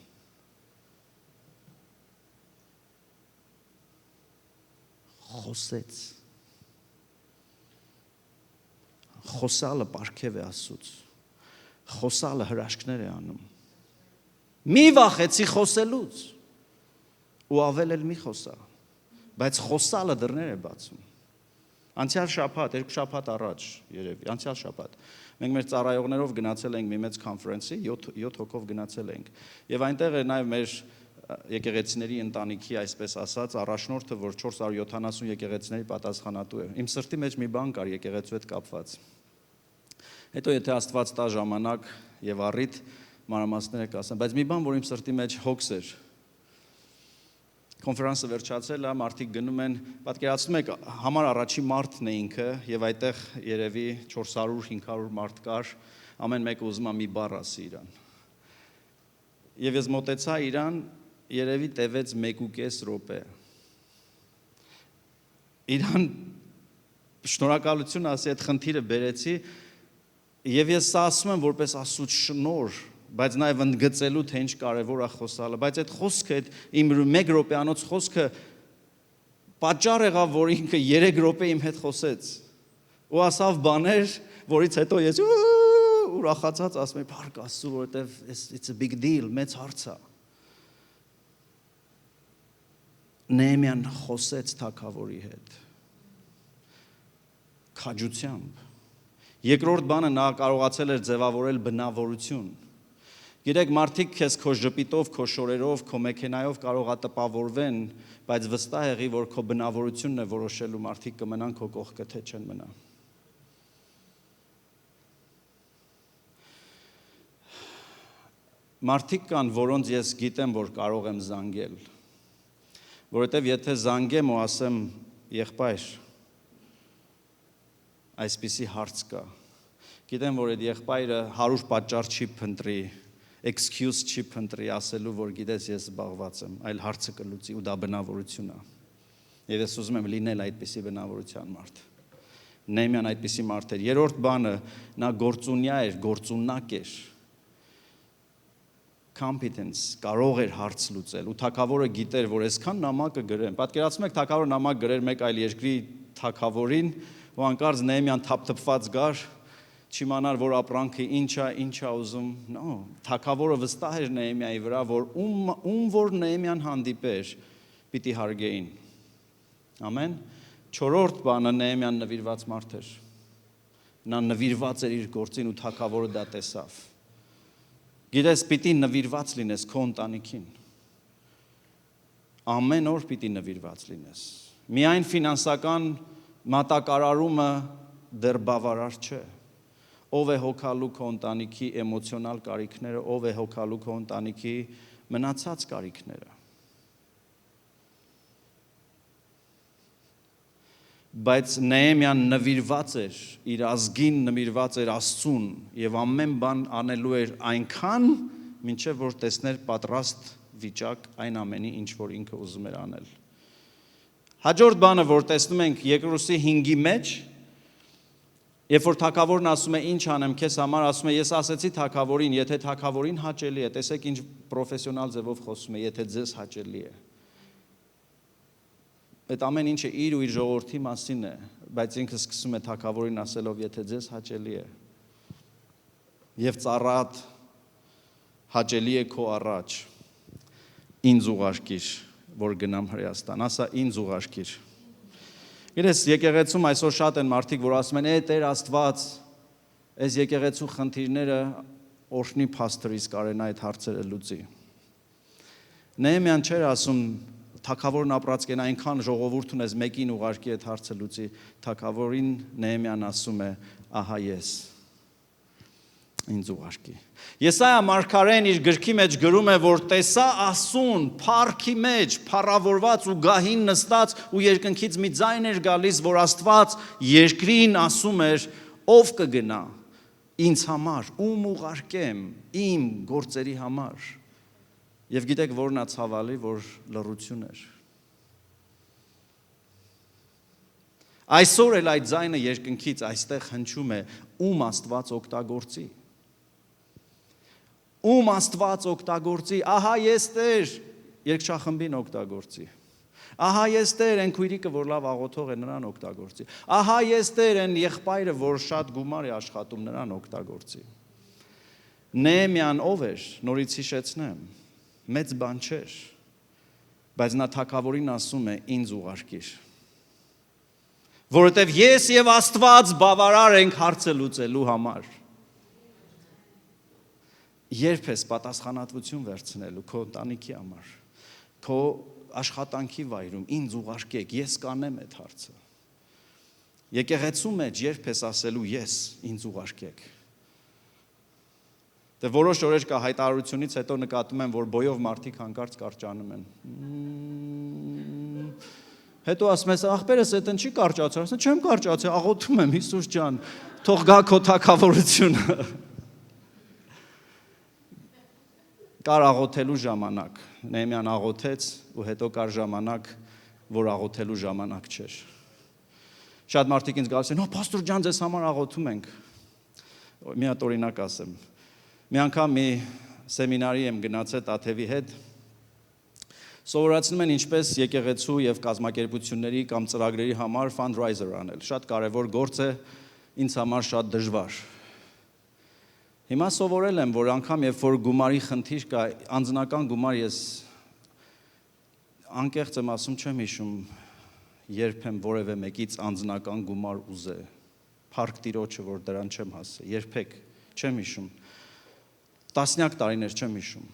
A: Խոսեց։ Խոսալը պարգև է Աստծուց։ Խոսալը հրաշքներ է անում։ Մի վախեցի խոսելուց։ Ու ավել էլ մի խոսա։ Բայց խոսալը դռներ է բացում։ Անցյալ շաբաթ, 2 շաբաթ առաջ, երևի, անցյալ շաբաթ մենք մեր ծառայողներով գնացել ենք մի մեծ կոնֆերանսի, 7 հոգով գնացել ենք։ Եվ այնտեղ էր նաև մեր եկեղեցիների ընտանիքի, այսպես ասած, առաջնորդը, որ 470 եկեղեցիների պատասխանատու է։ Իմ սրտի մեջ մի բան կար եկեղեցու հետ կապված։ Հետո եթե Աստված տա ժամանակ եւ առիթ մանրամասները կասեմ, բայց մի բան, որ իմ սրտի մեջ հոգս էր։ Կոնֆերանսը վերջացել է, մարդիկ գնում են, պատկերացնում եք, համար առաջի մարդն է ինքը եւ այդտեղ երևի 400-500 մարդ կար, ամեն մեկը ուզում է մի բառ ասի իրան։ Եվ ես մոտեցա իրան, երևի տևեց 1.5 րոպե։ Իրան շնորհակալություն ասի, այդ խնդիրը բերեցի, եւ ես սա ասում եմ որպես Աստծո շնորհ, բայց նաև ընդգծելու թե ինչ կարևոր է խոսալը, բայց այդ խոսքը, այդ իմ 1 րոպեանոց խոսքը պատճառ եղավ, որ ինքը 3 րոպե իմ հետ խոսեց։ Ու ասավ բաներ, որից հետո ես ուրախացած ասում եմ, փառք Աստծո, որովհետև it's a big deal, մեծ հարց է։ Նեհեմիան խոսեց թագավորի հետ քաջությամբ։ Երկրորդ բանը նա կարողացել էր ձևավորել բնավորություն։ Գիտեք, մարդիկ քեզ քո ժպիտով, քո շորերով, քո մեքենայով կարող է տպավորվեն, բայց վստահ եղի, որ քո բնավորությունն է որոշելու մարդիկ կմնան քո կողքը, թե չեն մնա։ Մարդիկ կան, որոնց ես գիտեմ, որ կարող եմ զանգել, որովհետև եթե զանգեմ ու ասեմ, եղբայր, այսպիսի հարց կա, գիտեմ, որ այդ եղբայրը 100 պատճառ չի փնտրի, excuse չի փնտրի ասելու, որ գիտես ես զբաղված եմ, այլ հարցը կլուծի ու դա բնավորություն է։ Եվ ես ուզում եմ լինել այդպիսի բնավորության մարդ։ Նեհեմիան այդպիսի մարդ էր։ Երրորդ բանը, նա գործունյա էր, գործունակ էր։ Competence, կարող էր հարց լուծել ու թագավորը գիտեր, որ այսքան նամակը գրեմ։ Պատկերացնում եք թագավորը նամակ գրեր մեկ այլ երկրի թագավորին, ու անկարծ Նեհեմիան թափթփված գար, չիմանար, որ ապրանքը ինչ է ուզում։ No, թագավորը վստահ էր Նեհեմիայի վրա, որ ում որ Նեհեմիան հանդիպեր, պիտի հարգեին։ Ամեն։ Չորրորդ բանը Նեհեմիան նվիրված մարդ էր։ Նա նվիրված էր իր գործին ու թագավորը դա տեսավ։ Գիտես, պիտի նվիրված լինես քո ընտանիքին։ Ամեն օր պիտի նվիրված լինես։ Միայն ֆինանսական մատակարարումը դեռ բավարար չէ։ Ով է հոգալու քո ընտանիքի էմոցիոնալ կարիքները, ով է հոգալու քո ընտանիքի մնացած կարիքները։ Բայց Նեհեմիան նվիրված էր, իր ազգին նվիրված էր Աստծուն եւ ամեն բան անելու էր այնքան, մինչեւ որ տեսներ պատրաստ վիճակ այն ամենի, ինչ որ ինքը ուզում էր անել։ Հաջորդ բանը, որ տեսնում ենք Եկրուսի 5-ի մեջ, երբ որ թագավորն ասում է ինչ անեմ քեզ համար, ասում է ես ասեցի թագավորին, եթե թագավորին հաճելի է, տեսեք ինչ պրոֆեսիոնալ ձևով խոսում է, եթե ձեզ հաճելի է։ Այդ ամեն ինչը իր ու իր ժողովրդի մասին է, բայց ինքը սկսում է թագավորին ասելով, եթե ձեզ հաճելի է։ Եվ ծառատ հաճելի է քո առաջ, ինձ ուղարկիր, որ գնամ Հրեաստան, ասա ինձ ուղարկիր։ Գիտես, եկեղեցում այսօր շատ են մարդիկ, որ ասում են, Տեր Աստված, այս եկեղեցու խնդիրները օրհնի փաստորից կարենա այդ հարցերը լուծի։ Նեհեմիան չէր ասում թագավորն ապրած կեն այնքան ժողովուրդ ունես մեկին ուղարկի այդ հարցը լուծի, թագավորին Նեհեմիան ասում է, ահա ես։ ինձ ուղարկի։ Եսայա մարգարեն իր գրքի մեջ գրում է, որ տեսա ասուն, փառքի մեջ, փառավորված ու գահին նստած ու երկնքից մի ձայն էր գալիս, որ Աստված երկրին ասում էր, ով կգնա ինձ համար, ում ուղարկեմ իմ գործերի համար։ Եվ գիտեք որն է ցավալի, որ լռություն էր։ Այսօր էլ այդ ձայնը երկնքից այստեղ հնչում է, ում Աստված օգտագործի։ Ում Աստված օգտագործի, ահա ես Տեր, երգչախմբին օգտագործի։ Ահա ես Տեր, այն քույրիկը, որ լավ աղոթող է, նրան օգտագործի։ Ահա ես Տեր, այն եղբայրը, որ շատ գումար է աշխատում, նրան օգտագործի։ Նեեմիան ով էր, նորից հիշեցնեմ, մեծ բան չէր, բայց նա թագավորին ասում է, ինձ ուղարկիր։ Որովհետև ես եւ Աստված բավարար ենք հարցը լուծելու համար։ Երբ ես պատասխանատվություն վերցնելու քո ընտանիքի համար, քո աշխատանքի վայրում, ինձ ուղարկեք, ես կանեմ այդ հարցը։ Եկեղեցու մեջ երբ ես ասելու ես, ինձ ուղարկեք։ Դե որոշ օրեր կա հայտարարությունից հետո նկատում եմ, որ բոյով մարդիկ հանկարծ կարճանում են։ Հետո ասում ես, ախպերս այդն չի կարճացել, ասում չեմ կարճացել, աղոթում եմ, Հիսուս ջան, թող գա քո թագավորությունը։ Կար աղոթելու ժամանակ, Նեեմիան աղոթեց ու հետո կար ժամանակ, որ աղոթելու ժամանակ չէր։ Շատ մարդիկ ինձ գալիս են, պաստոր ջան, ձեզ համար աղոթում ենք։ Մի հատ օրինակ ասեմ։ Մի անգամ մի սեմինարի եմ գնացել Տաթևի հետ, սովորացնում են ինչպես եկեղեցու եւ կազմակերպությունների կամ ծրագրերի համար fundraiser անել։ Շատ կարևոր գործ է, ինձ համար շատ դժվար։ Հիմա սովորել եմ, որ անգամ երբ որ գումարի խնդիր կա, անձնական գումար ես անկեղծ եմ ասում, չեմ հիշում, երբ եմ որևէ մեկից անձնական գումար ուզե, փառք Տիրոջը, որ դրան չեմ հասել, երբեք չեմ հիշում, տասնյակ տարիներ չեմ հիշում,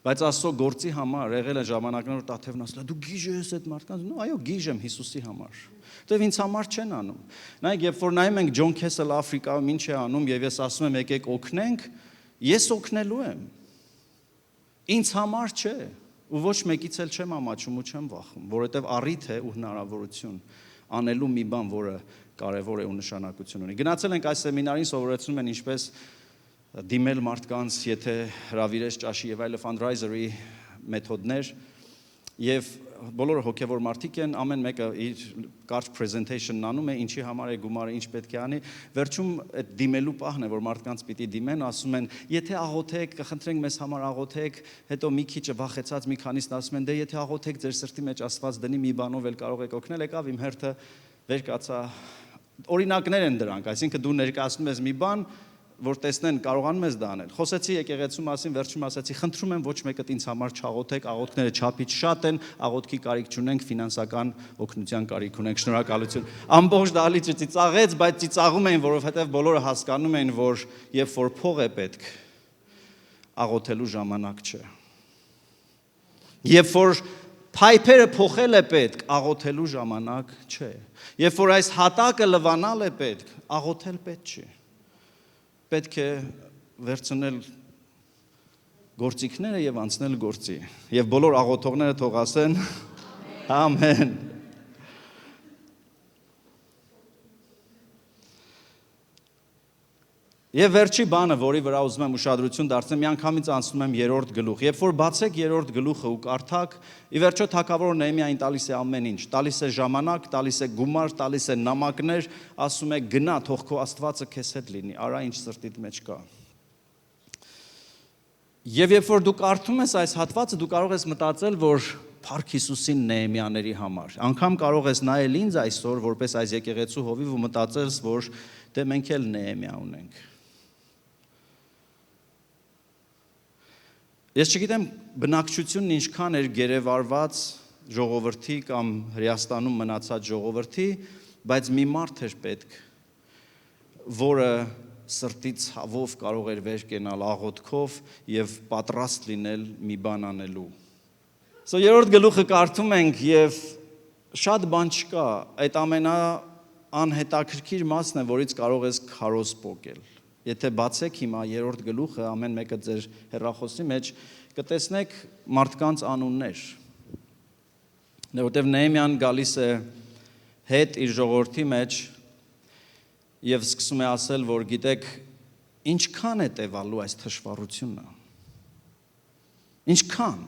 A: բայց Աստծո գործի համար եղել է ժամանակներ, որ Տաթևն ասել է, դու գիժ ես այդ մարդկանց, այո, գիժ եմ Հիսուսի համար, որտեվ ինձ համար չեն անում, նայեք, երբ որ նայում ենք Ջոն Քեսել Աֆրիկայում ինչ է անում եւ ես ասում եմ եկեք օգնենք, ես օգնելու եմ, ինձ համար չէ, ու ոչ մեկից էլ չեմ ամաչում ու չեմ վախում, որովհետև առիթ է ու հնարավորություն անելու մի բան, որը կարևոր է ու նշանակություն ունի։ Գնացել ենք այս սեմինարին, սովորեցնում են ինչպես դիմել մարդկանց, եթե հրավիրես ճաշի եւ այլ fundraiser-ի մեթոդներ եւ բոլորը հոգեվոր մարդիկ են, ամեն մեկը իր կարճ presentation-ն անում է, ինչի համար է գումարը, ինչ պետք է անի, վերջում այդ դիմելու պահն է, որ մարդկանց պիտի դիմեն, ասում են, եթե աղոթեք, կխնդրենք մեզ համար աղոթեք, հետո մի քիչ վախեցած մի քանիսն ասում են, դե եթե աղոթեք ձեր սրտի մեջ Աստված դնի մի բանով էլ կարող եք օգնել, եկավ իմ հերթը վեր կացա, օրինակներ են դրանք, այսինքն դու ներկայացնում ես մի բան, որ տեսնեն կարողանում ես դա անել։ Խոսեցի եկեղեցու մասին, վերջում ասացի, խնդրում եմ ոչ մեկդ ինձ համար չաղոթեք, աղոթքները չափից շատ են, աղոթքի կարիք չունենք, ֆինանսական օգնության կարիք ունենք, շնորհակալություն։ Ամբողջ դահլիճը ծիծաղեց, բայց ծիծաղում էին, որովհետև բոլորը հասկանում էին, որ երբ որ փող է պետք, աղոթելու ժամանակ չէ։ Երբ որ փայփերը փոխել է պետք, աղոթելու ժամանակ չէ։ Երբ որ այս հատակը լվանալ է պետք, աղոթել պետք չի։ Պետք է վերցնել գործիքները եւ անցնել գործի։ Եվ բոլոր աղոթողները թող ասեն ամեն։ Եվ վերջի բանը, որի վրա ուզում եմ ուշադրություն դարձնեմ, միանգամից անցնում եմ 3-րդ գլուխ։ Երբ որ բացեք 3-րդ գլուխը ու կարդաք, ի վերջո թագավոր Նեեմիային տալիս է ամեն ինչ, տալիս է ժամանակ, տալիս է գումար, տալիս է նամակներ, ասում է գնա, թող քո Աստվածը քեզ հետ լինի, արա ինչ սրտիդ մեջ կա։ Եվ երբ որ դու կարդում ես այս հատվածը, դու կարող ես մտածել, որ Փառք Հիսուսին Նեեմյաների համար։ Անկամ կարող ես նայել ինձ այսօր, որպես այս եկեղեցու հովիվ ու մտածել, որ դե մենք էլ Նեեմիա ունենք։ Ես չգիտեմ բնակչությունն ինչքան էր գերեվարված ժողովրդի կամ Հրեաստանում մնացած ժողովրդի, բայց մի մարդ էր պետք, որը սրտի ցավով կարող էր վեր կենալ աղոթքով եւ պատրաստ լինել մի բան անելու։ Սա 3-րդ գլուխը կարդում ենք եւ շատ բան չկա, այդ ամենաանհետաքրքիր մասն է, որից կարող ես քարոզ պոկել։ եթե բացեք հիմա 3-րդ գլուխը, ամեն մեկը ձեր հեռախոսի մեջ, կտեսնեք մարդկանց անուններ։ Որտեղ Նեհեմիան գալիս է հետ իր ժողովրդի մեջ եւ սկսում է ասել, որ գիտեք, ինչքան է տևալու այս թշվառությունը։ Ինչքան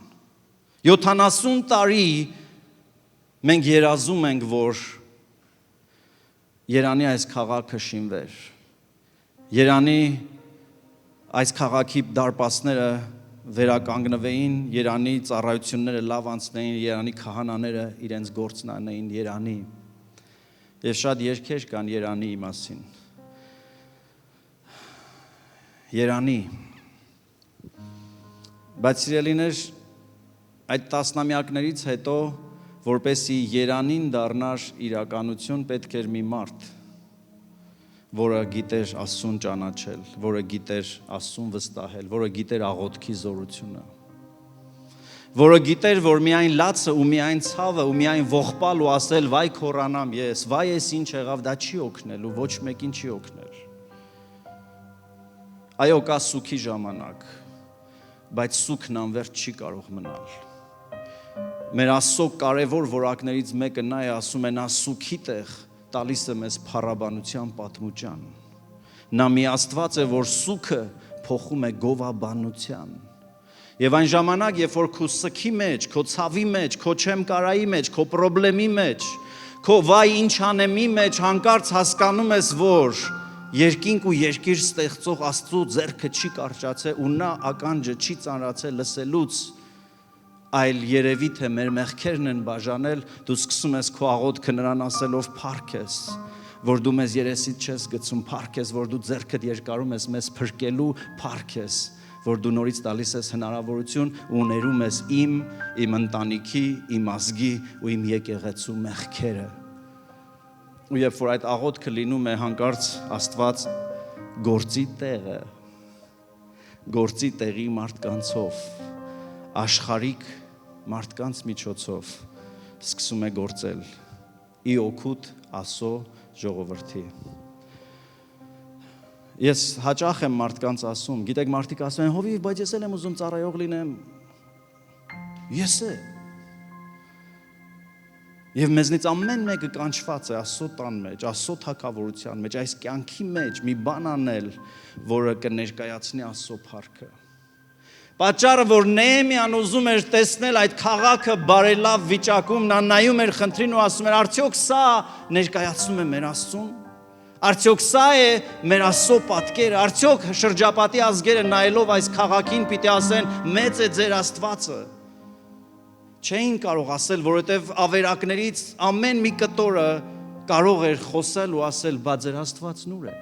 A: 70 տարի մենք երազում ենք, որ Երանի այս քաղաքը շինվեր։ Երանի այս քաղաքի դարպասները վերականգնվեին, Երանի ծառայությունները լավ անցնեին, Երանի քահանաները իրենց գործն անեին, Երանի։ Եվ շատ երգեր կան Երանի մասին։ Երանի։ Բայց սիրելիներ, այդ տասնամյակներից հետո, որպեսզի Երանին դառնար իրականություն, պետք էր մի մարդ, որը գիտեր Աստծուն ճանաչել, որը գիտեր Աստծուն վստահել, որը գիտեր աղոթքի զորությունը, որը գիտեր, որ միայն լացը ու միայն ցավը ու միայն ողբալ ու ասել վայ քորանամ ես, վայ ես ինչ եղավ, դա չի օգնել ու ոչ մեկին չի օգնել։ Այո, կա սուքի ժամանակ, բայց սուքն անվերջ չի կարող մնալ։ Մեր Աստծո կարևոր որակներից մեկը նա է, ասում է, նա սուքի տեղ տալիս է մեզ փառաբանության պատմության։ Նա մի Աստված է, որ սուքը փոխում է գովաբանության։ Եվ այն ժամանակ, երբ որ քո սքի մեջ, քո ցավի մեջ, քո չեմ կարայի մեջ, քո պրոբլեմի մեջ, քո վայ ինչ անեմի մեջ հանկարծ հասկանում ես, որ երկինք ու երկիր ստեղծող Աստծո ձեռքը չի կարճացել ու նա ականջը չի ծանրացել լսելուց, այլ երևի թե մեր մեղքերն են բաժանել, դու սկսում ես քո աղոթքը նրան ասելով փառք ես, որ դու մեզ երեսից չես գցում, փառք ես, որ դու ձեռքդ երկարում ես մեզ փրկելու, փառք ես, որ դու նորից տալիս ես հնարավորություն ու ներում ես իմ ընտանիքի, իմ ազգի ու իմ եկեղեցու մեղքերը։ Ու երբ որ այդ աղոթքը լինում է, հանկարծ Աստված գործի տեղի մարդկանցով, աշխարհիկ մարդկանց միջոցով սկսում է գործել ի օգուտ Աստծո ժողովրդի։ Ես հաճախ եմ մարդկանց ասում, գիտեք, մարդիկ ասում են, հովիվ, բայց ես էլ եմ ուզում ծառայող լինեմ։ Ես է։ Եվ մեզնից ամեն մեկը կանչված է Աստծո տան մեջ, Աստծո թագավորության մեջ, այս կյանքի մեջ մի բան անել, որը կներկայացնի Աստծո փառքը։ Պատճառը, որ Նեհեմիան ուզում էր տեսնել այդ քաղաքը բարելավ վիճակում, նա նայում էր խնդրին ու ասում էր, արդյոք սա ներկայացնում է մեր Աստծուն։ Արդյոք սա է մեր Աստծո պատկերը, արդյոք շրջապատի ազգերը նայելով այս քաղաքին պիտի ասեն մեծ է ձեր Աստվածը։ Չէին կարող ասել, որովհետև ավերակներից ամեն մի կտորը կարող էր խոսել ու ասել, բա ձեր Աստվածն ուր է։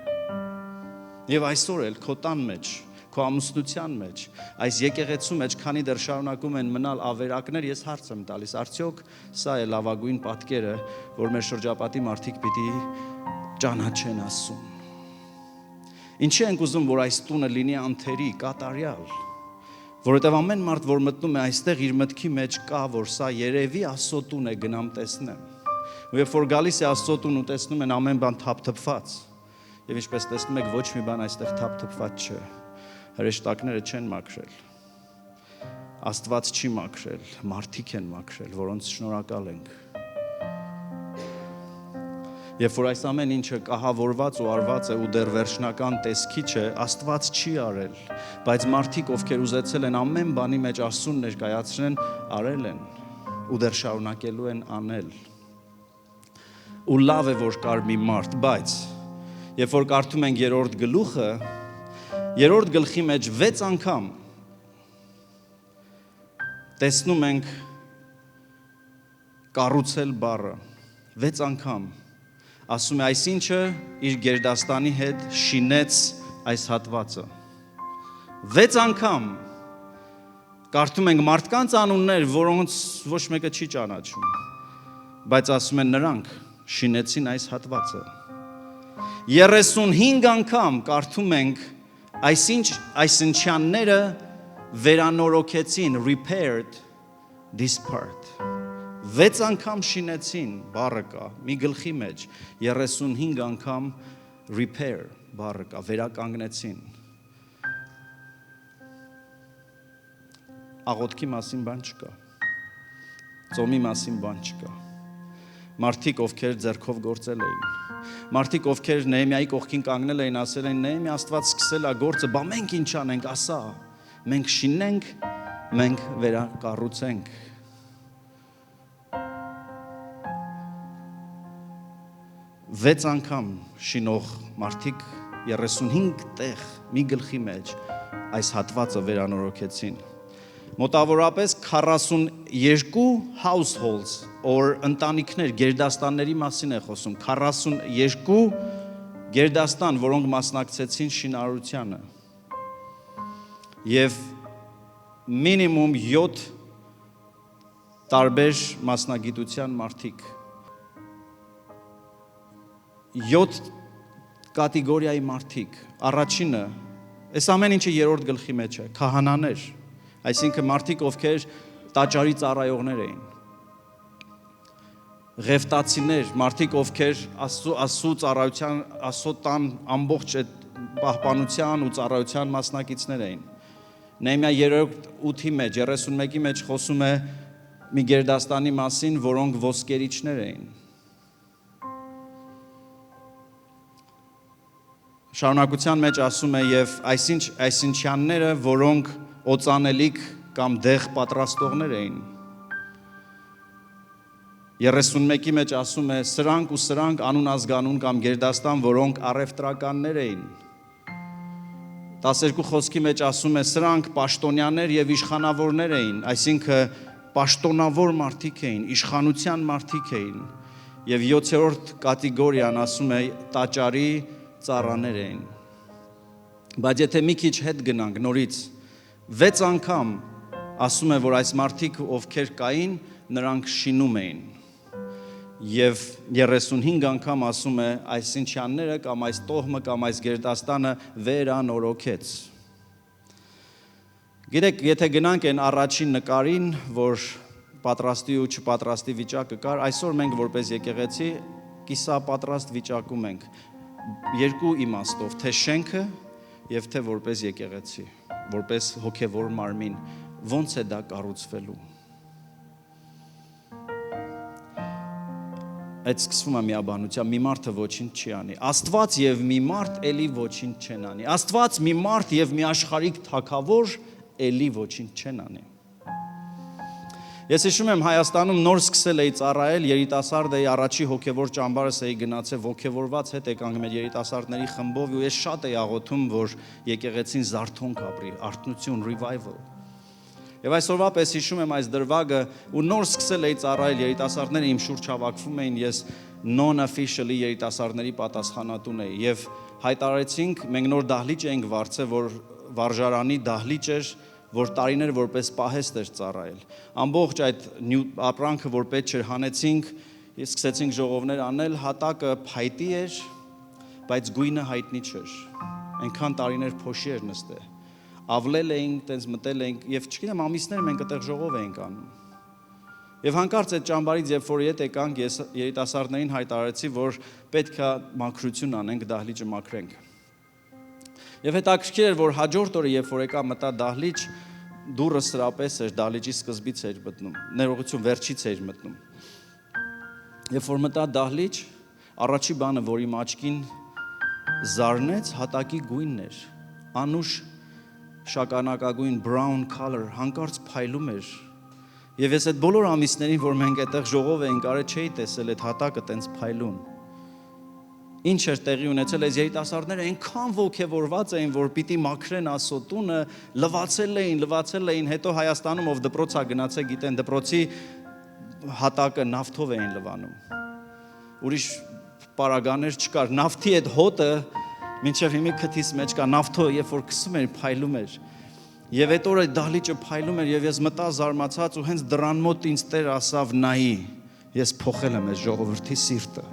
A: Եվ այսօր էլ քո տան մեջ, քո ամուսնության մեջ, այս եկեղեցու մեջ, քանի դեռ շարունակում են մնալ ավերակներ, ես հարց եմ տալիս, արդյոք սա է լավագույն պատկերը, որ մեր շրջապատի մարդիկ պիտի ճանաչեն Աստծուն։ Ինչի ենք ուզում, որ այս տունը լինի անթերի, կատարյալ, որովհետև ամեն մարդ, որ մտնում է այստեղ, իր մտքի մեջ կա, որ սա երևի Աստծո տուն է, գնամ տեսնեմ։ Ու երբ որ գալիս է Աստծո տուն ու տեսնում են ամեն բան թափթփված, եւ ինչպես տեսնում եք, ոչ մի բան այստեղ թափթփված չէ։ Հրեշտակները չեն մաքրել։ Աստված չի մաքրել, մարդիկ են մաքրել, որոնց շնորհակալ ենք։ Երբ որ այս ամեն ինչը կահավորված ու արված է ու դեռ վերջնական տեսքի չէ, Աստված չի արել, բայց մարդիկ, ովքեր ուզեցել են ամեն բանի մեջ Աստծուն ներկայացնեն, արել են ու դեռ շարունակելու են անել։ Ու լավ է, որ կար մի մարդ, բայց երբ որ կարդում ենք 3-րդ գլուխը, 3-րդ գլխի մեջ 6 անգամ տեսնում ենք կառուցել բառը, 6 անգամ ասում է այսինչը իր գերդաստանի հետ շինեց այս հատվածը։ 6 անգամ կարդում ենք մարդկանց անուններ, որոնց ոչ մեկը չի ճանաչում, բայց ասում են նրանք շինեցին այս հատվածը։ 35 անգամ կարդում ենք այսինչյանները վերանորոգեցին, repaired this part։ 6 անգամ շինեցին, բառը կա, մի գլխի մեջ, 35 անգամ repair, բառը կա, վերականգնեցին։ Աղոթքի մասին բան չկա։ Ծոմի մասին բան չկա։ Մարդիկ, ովքեր ձեռքով գործել էին։ Մարդիկ, ովքեր Նեհեմիայի կողքին կանգնել էին, ասել էին, Նեհեմիա, Աստված սկսել է գործը, բա մենք ինչ անենք, ասա։ Մենք շինենք, մենք վերակառուցենք։ Վեց անգամ շինող մարդիկ 35 տեղ մի գլխի մեջ այս հատվածը վերանորոգեցին։ Մոտավորապես 42 households, or ընտանիքներ, գերդաստանների մասին է խոսում, 42 գերդաստան, որոնք մասնակցեցին շինարարությանը։ Եվ մինիմում 7 տարբեր մասնագիտության մարդիկ, 7 կատեգորիայի մարդիկ, առաջինը, այս ամեն ինչը երրորդ գլխի մեջ է, քահանաներ, այսինքն մարդիկ, ովքեր տաճարի ծառայողներ էին, ղևտացիներ, մարդիկ, ովքեր Աստծո ծառայության, Աստծո տան ամբողջ պահպանության ու ծառայության մասնակիցներ էին։ Նեհեմիա 3:8-ի մեջ, 31-ի մեջ խոսում է մի գերդաստանի մասին, որոնք ոսկերիչներ էին։ Շարունակության մեջ ասում է եւ այսինչյանները, որոնք օծանելիք կամ դեղ պատրաստողներ էին։ 31-ի մեջ ասում է սրանք ու սրանք անուն ազգանուն կամ գերդաստան, որոնք առևտրականներ էին։ 12 խոսքի մեջ ասում է սրանք պաշտոնյաներ եւ իշխանավորներ էին, այսինքն պաշտոնավոր մարդիկ էին, իշխանության մարդիկ էին։ Եվ 7-րդ կատեգորիան ասում է տաճարի ծառաներ էին։ Բայց եթե մի քիչ հետ գնանք նորից 6 անգամ ասում է, որ այս մարդիկ, ովքեր կային, նրանք շինում էին։ Եվ 35 անգամ ասում է այս ինչյանները կամ այս տոհմը կամ այս գերդաստանը վերանորոգեց։ Գիտեք, եթե գնանք այն առաջին նկարին, որ պատրաստի ու չպատրաստի վիճակը կար, այսօր մենք որպես եկեղեցի կիսապատրաստ վիճակում ենք երկու իմաստով, թե շենքը եւ թե որպես եկեղեցի, որպես հոգևոր մարմին, ոնց է դա կառուցվելու։ Այդ սկսվում է միաբանությամբ, մի մարդը ոչինչ չի անի։ Աստված եւ մի մարդ էլի ոչինչ չեն անի։ Աստված, մի մարդ եւ մի աշխարհիկ թագավոր էլի ոչինչ չեն անի։ Ես հիշում եմ Հայաստանում նոր սկսել էի ծառայել, երիտասարդ էի, առաջի հոգևոր ճամբարս էի գնացել, ոգևորված հետ եկանք մեր երիտասարդների խմբով ու ես շատ էի աղոթում, որ եկեղեցին զարթոնք ապրի, արթնություն, revival։ Եվ այսօրվա պես հիշում եմ այս դրվագը ու նոր սկսել էի ծառայել, երիտասարդները իմ շուրջ հավաքվում էին, ես non-officially երիտասարդների պատասխանատուն էի եւ հայտարարեցինք, մենք նոր դահլիճ էինք վարձել, որ վարժարանի դահլիճ էր, որ տարիներ որպես պահեստ էր ծառայել։ Ամբողջ այդ ապրանքը, որ պետք չէր, հանեցինք, սկսեցինք ժողովներ անել, հատակը փայտի էր, բայց գույնը հայտնի չէր։ Այնքան տարիներ փոշի էր նստել։ Ավլել էինք, տենց մտել էինք, եւ չգիտեմ ամիսներ մենք այդտեղ ժողով էինք անում։ Եվ հանկարծ այդ ճամբարից երբ որ ետ եկանք, ես երիտասարդներին հայտարարեցի, որ պետքա մաքրություն անենք, դահլիճը մաքրենք։ Եվ հետաքրքիր էր, որ հաջորդ օրը երբ որ եկա մտա դահլիճ, դուռը սրապես էր, դահլիճի սկզբից էր մտնում, ներողություն, վերջից էր մտնում։ Երբ որ մտա դահլիճ, առաջի բանը, որ իմ աչքին զարնեց, հատակի գույնն էր, անուշ շագանակագույն brown color, հանկարծ փայլում էր։ Եվ ես այդ բոլոր ամիսներին, որ մենք այդտեղ ժողով էինք արել, չէի տեսել այդ հատակը տենց փայլուն։ Ինչ էր տեղի ունեցել, այս երիտասարդները այնքան ոգևորված էին, որ պիտի մաքրեն Աստծո տունը, լվացել էին, հետո Հայաստանում ով դպրոցա գնացել, գիտեն, դպրոցի հատակը նավթով էին լվանում։ Ուրիշ պարագաներ չկար, նավթի այդ հոտը մինչև հիմի քթիս մեջ կա, նավթը երբ որ քսում էր, փայլում էր։ Եվ այդ օրը դահլիճը փայլում էր եւ ես մտա զարմացած ու հենց դրան մոտ ինձ Տեր ասավ նայի, ես փոխել եմ այս ժողովրդի սիրտը։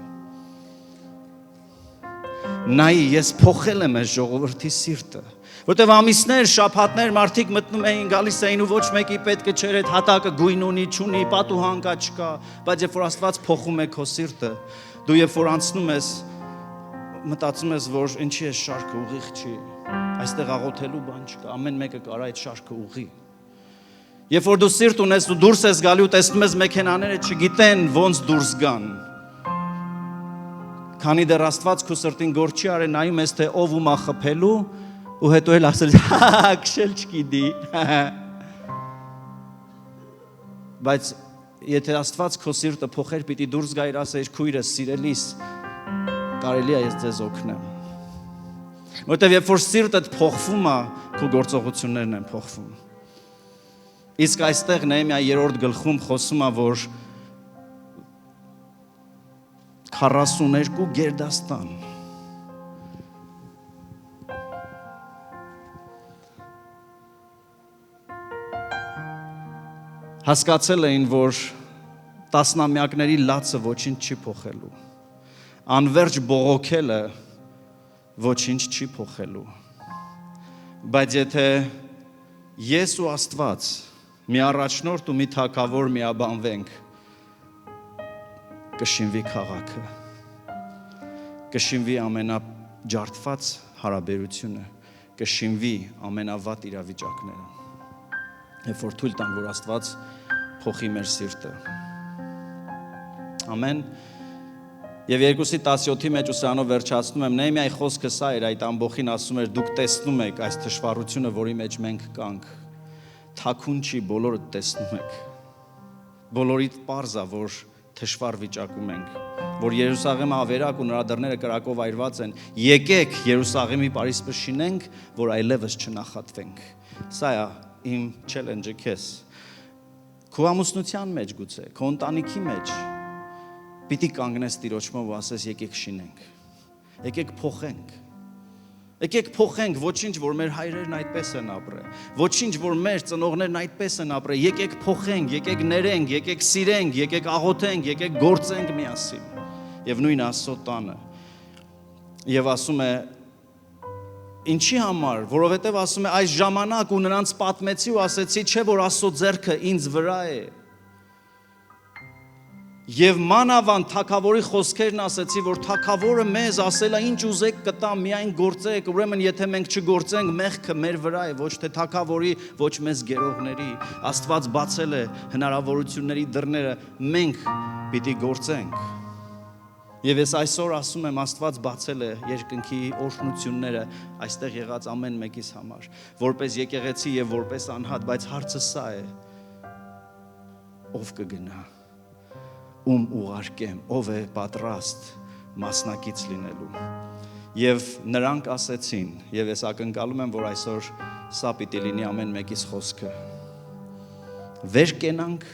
A: Նայի, ես փոխել եմ այս ժողովրդի սիրտը, որտեվ ամիսներ, շաբաթներ մարդիկ մտնում էին, գալիս էին ու ոչ մեկի պետք չէր այդ հատակը գույն ունի, չունի, պատուհան կա, չկա, բայց երբ որ Աստված փոխում է քո սիրտը, դու երբ որ անցնում ես մտածում ես, որ ինչի է շարքը ուղիղ չի, այստեղ աղոթելու բան չկա, ամեն մեկը կարա այդ շարքը ուղի։ Երբ որ դու սիրտ ունես, դու դուրս ես գալի ու տեսնում ես մեքենաները չգիտեն ոնց դուրս գան։ Քանի դեռ Աստված քո սրտին գործ չի արել, նայում ես թե ով ում է խփելու ու հետո էլ ասել քշել չգիտի։ Բայց եթե Աստված քո սիրտը փոխեր, պիտի դուրս գայր ասեր քույրս, սիրելիս, կարելի է ես ձեզ օգնեմ։ Որտեվ երբ որ սիրտդ փոխվում է, քո գործողություններն են փոխվում։ Իսկ այստեղ Նեհեմիա 3-րդ գլխում խոսում է, որ 42 գերդաստան հասկացել էին, որ տասնամյակների լացը ոչինչ չի փոխելու, անverջ բողոքելը ոչինչ չի փոխելու, բայց եթե ես ու Աստված մի առաջնորդ ու մի թագավոր միաբանվենք, կշինվի քաղաքը, կշինվի ամենաջարդված հարաբերությունը, կշինվի ամենավատ իրավիճակները, երբ որ թույլ տանք, որ Աստված փոխի մեր սիրտը։ Ամեն։ Եվ 2:17-ի մեջ ու սրանով վերջացնում եմ, Նեհեմիայի խոսքը սա էր, այդ ամբողջին ասում էր, դուք տեսնում եք այս թշվառությունը, որի մեջ մենք կանք, թաքուն չի, բոլորը տեսնում եք, բոլորիդ պարզ է, որ թշվառ վիճակում ենք, որ Երուսաղեմը ավերակ ու նրա դռները կրակով այրված են, եկեք Երուսաղեմի պարիսպը շինենք, որ այլևս չնախատվենք։ Սա է իմ challenge-ը քեզ։ Քո ամուսնության մեջ գուցե, քո ընտանիքի մեջ պիտի կանգնես Տիրոջով ու ասես եկեք շինենք, եկեք փոխենք, եկեք փոխենք, ոչինչ որ մեր հայրերն այդպես են ապրել, ոչինչ որ մեր ծնողներն այդպես են ապրել, եկեք փոխենք, եկեք ներենք, եկեք սիրենք, եկեք աղոթենք, եկեք գործենք միասին։ Եվ նույն Աստծո տանը։ Եվ ասում է ինչի համար, որովհետև ասում է այս ժամանակ ու նրանց պատմեցի ու ասեցի, չէ որ Աստծո ձեռքը ինձ վրա է։ Եվ մանավանդ թագավորի խոսքերն ասեցի, որ թագավորը մեզ ասել է ինչ ուզեք կտամ, միայն գործեք, ուրեմն եթե մենք չգործենք, մեղքը մեր վրա է, ոչ թե թագավորի, ոչ մեզ գերողների։ Աստված բացել է հնարավորությունների դռները, մենք պիտի գործենք։ Եվ ես այսօր ասում եմ, Աստված բացել է երկնքի օրհնությունները այստեղ եղած ամեն մեկիս համար, որպես եկեղեցի եւ որպես անհատ, բայց հարցը սա է. ով կգնա, ում ուղարկեմ, ով է պատրաստ մասնակից լինելու։ Եվ նրանք ասեցին, եւ ես ակնկալում եմ, որ այսօր սա պիտի լինի ամեն մեկիս խոսքը։ Վեր կենանք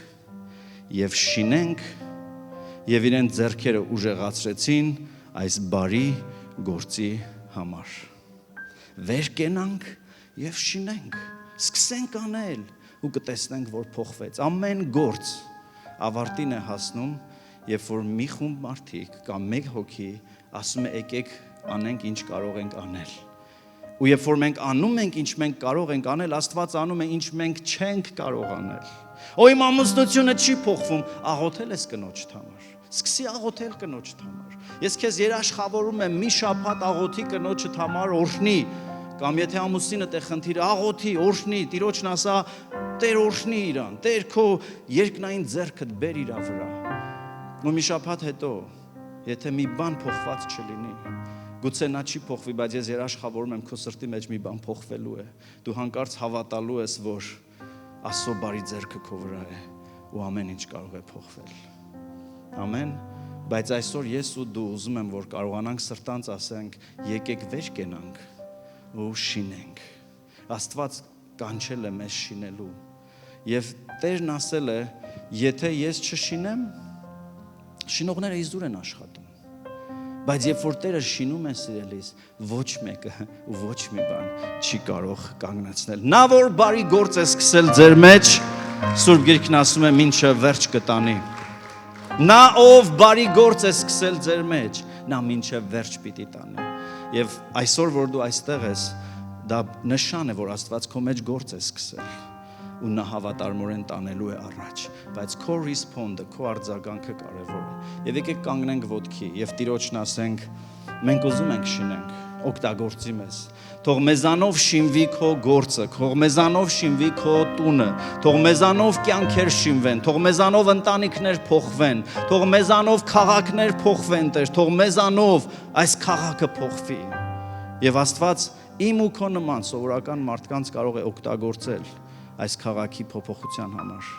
A: եւ շինենք եւ իրենց ձեռքերը ուժեղացրեցին այս բարի գործի համար։ Վեր կենանք եւ շինենք, սկսենք անել ու կտեսնենք, որ փոխվեց։ Ամեն գործ ավարտին է հասնում, երբ որ մի խումբ մարդիկ կամ մեկ հոգի ասում է եկեք անենք ինչ կարող ենք անել։ Ու երբ որ մենք անում ենք ինչ մենք կարող ենք անել, Աստված անում է ինչ մենք չենք կարող անել։ Իմ ամուսնությունը չի փոխվում, աղոթել ես կնոջդ համար։ Սկսի աղոթել կնոջդ համար։ Ես քեզ երաշխավորում եմ մի շաբաթ աղոթի կնոջդ համար, օրհնի, կամ եթե ամուսինդ է խնդիրը, աղոթի, օրհնի, Տիրոջն ասա, Տեր օրհնի իրան, Տեր քո երկնային ձեռքդ բեր իրա վրա։ Ու մի շաբաթ հետո, եթե մի բան փոխված չլինի, գուցե նա չի փոխվի, բայց ես երաշխավորում եմ քո սրտի մեջ մի բան փոխվելու է։ Դու հանկարծ հավատալու ես, որ Աստծո բարի ձեռքը քո վրա է ու ամեն ինչ կարող է փոխվել։ Ամեն, բայց այսօր ես ու դու ուզում եմ, որ կարողանանք սրտանց ասենք, եկեք վեր կենանք ու շինենք։ Աստված կանչել է մեզ շինելու։ Եվ Տերն ասել է, եթե ես չշինեմ, շինողները իզուր են աշխատում։ Բայց երբ որ Տերը շինում է սիրելիս, ոչ մեկը ու ոչ մի բան չի կարող կանգնեցնել։ Նա որ բարի գործ է սկսել ձեր մեջ, Սուրբ Գիրքն ասում է, մինչև վերջ կտանի։ Նա ով բարի գործ է սկսել ձեր մեջ, նա մինչև վերջ պիտի տանի։ Եվ այսօր որ դու այստեղ ես, դա նշան է, որ Աստված քո մեջ գործ է սկսել։ ու նա հավատարմորեն տանելու է առաջ, բայց քո response-ը, քո արձագանքը կարևոր է։ Եվ եկեք կանգնենք ոտքի եւ Տիրոջն ասենք, մենք ուզում ենք շինենք, օգտագործի մեզ։ Թող մեզանով շինվի քո գործը, թող մեզանով շինվի քո տունը, թող մեզանով կյանքեր շինվեն, թող մեզանով ընտանիքներ փոխվեն, թող մեզանով քաղաքներ փոխվեն, Տեր, թող մեզանով այս քաղաքը փոխվի։ Եվ Աստված իմ ու քո նման սովորական մարդկանց կարող է օգտագործել այս քաղաքի փոփոխության համար։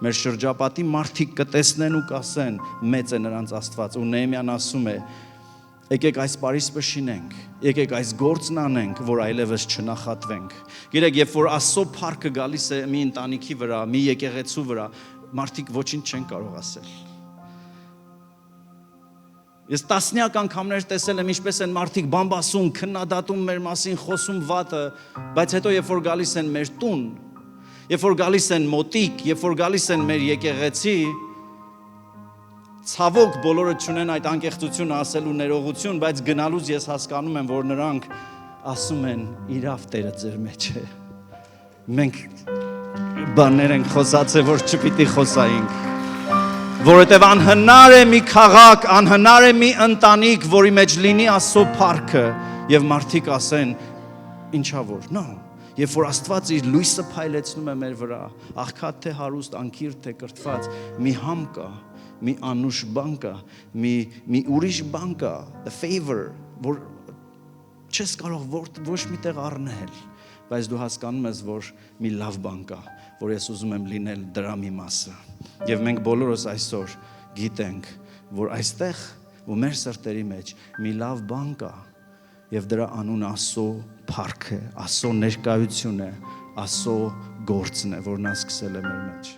A: Մեր շրջապատի մարդիկ կտեսնեն ու կասեն, մեծ է նրանց Աստված, ու Նեհեմիան ասում է, եկեք այս պարիսպը շինենք, եկեք այս գործն անենք, որ այլևս չնախատվենք։ Գիտեք, երբ որ Աստծո փառքը գալիս է մի ընտանիքի վրա, մի եկեղեցու վրա, մարդիկ ոչինչ չեն կարող ասել։ Ես տասնյակ անգամներ տեսել եմ, ինչպես են մարդիկ բամբասում, քննադատում մեր մասին, խոսում վատը, բայց հետո երբ որ գալիս են մեր տուն, երբ որ գալիս են մոտիկ, երբ որ գալիս են մեր եկեղեցի, ցավոք բոլորը չունեն այդ անկեղծությունը ասելու ներողություն, բայց գնալուց ես հասկանում եմ, որ նրանք ասում են իրավ Տերը ձեր մեջ է։ Մենք բաներ ենք խոսացել, որ չպիտի խոսայինք, որովհետև անհնար է մի քաղաք, անհնար է մի ընտանիք, որի մեջ լինի Աստծո փառքը, եւ մարդիկ ասեն, ինչա որ, no, երբ որ Աստված իր լույսը փայլեցնում է մեր վրա, աղքատ թե հարուստ, անկիրթ թե կրթված, մի համ կա, մի անուշ բան կա, մի ուրիշ բան կա, the favor, որ չես կարող ոչ մի տեղ առնել, բայց դու հասկանում ես, որ մի լավ բան կա, որ ես ուզում եմ լինել դրա մի մասը։ Եվ մենք բոլորս այսօր գիտենք, որ այստեղ ու մեր սրտերի մեջ մի լավ բան կա, եւ դրա անունը Աստծո փառքը, Աստծո ներկայությունը, Աստծո գործն է, որ նա սկսել է մեր մեջ։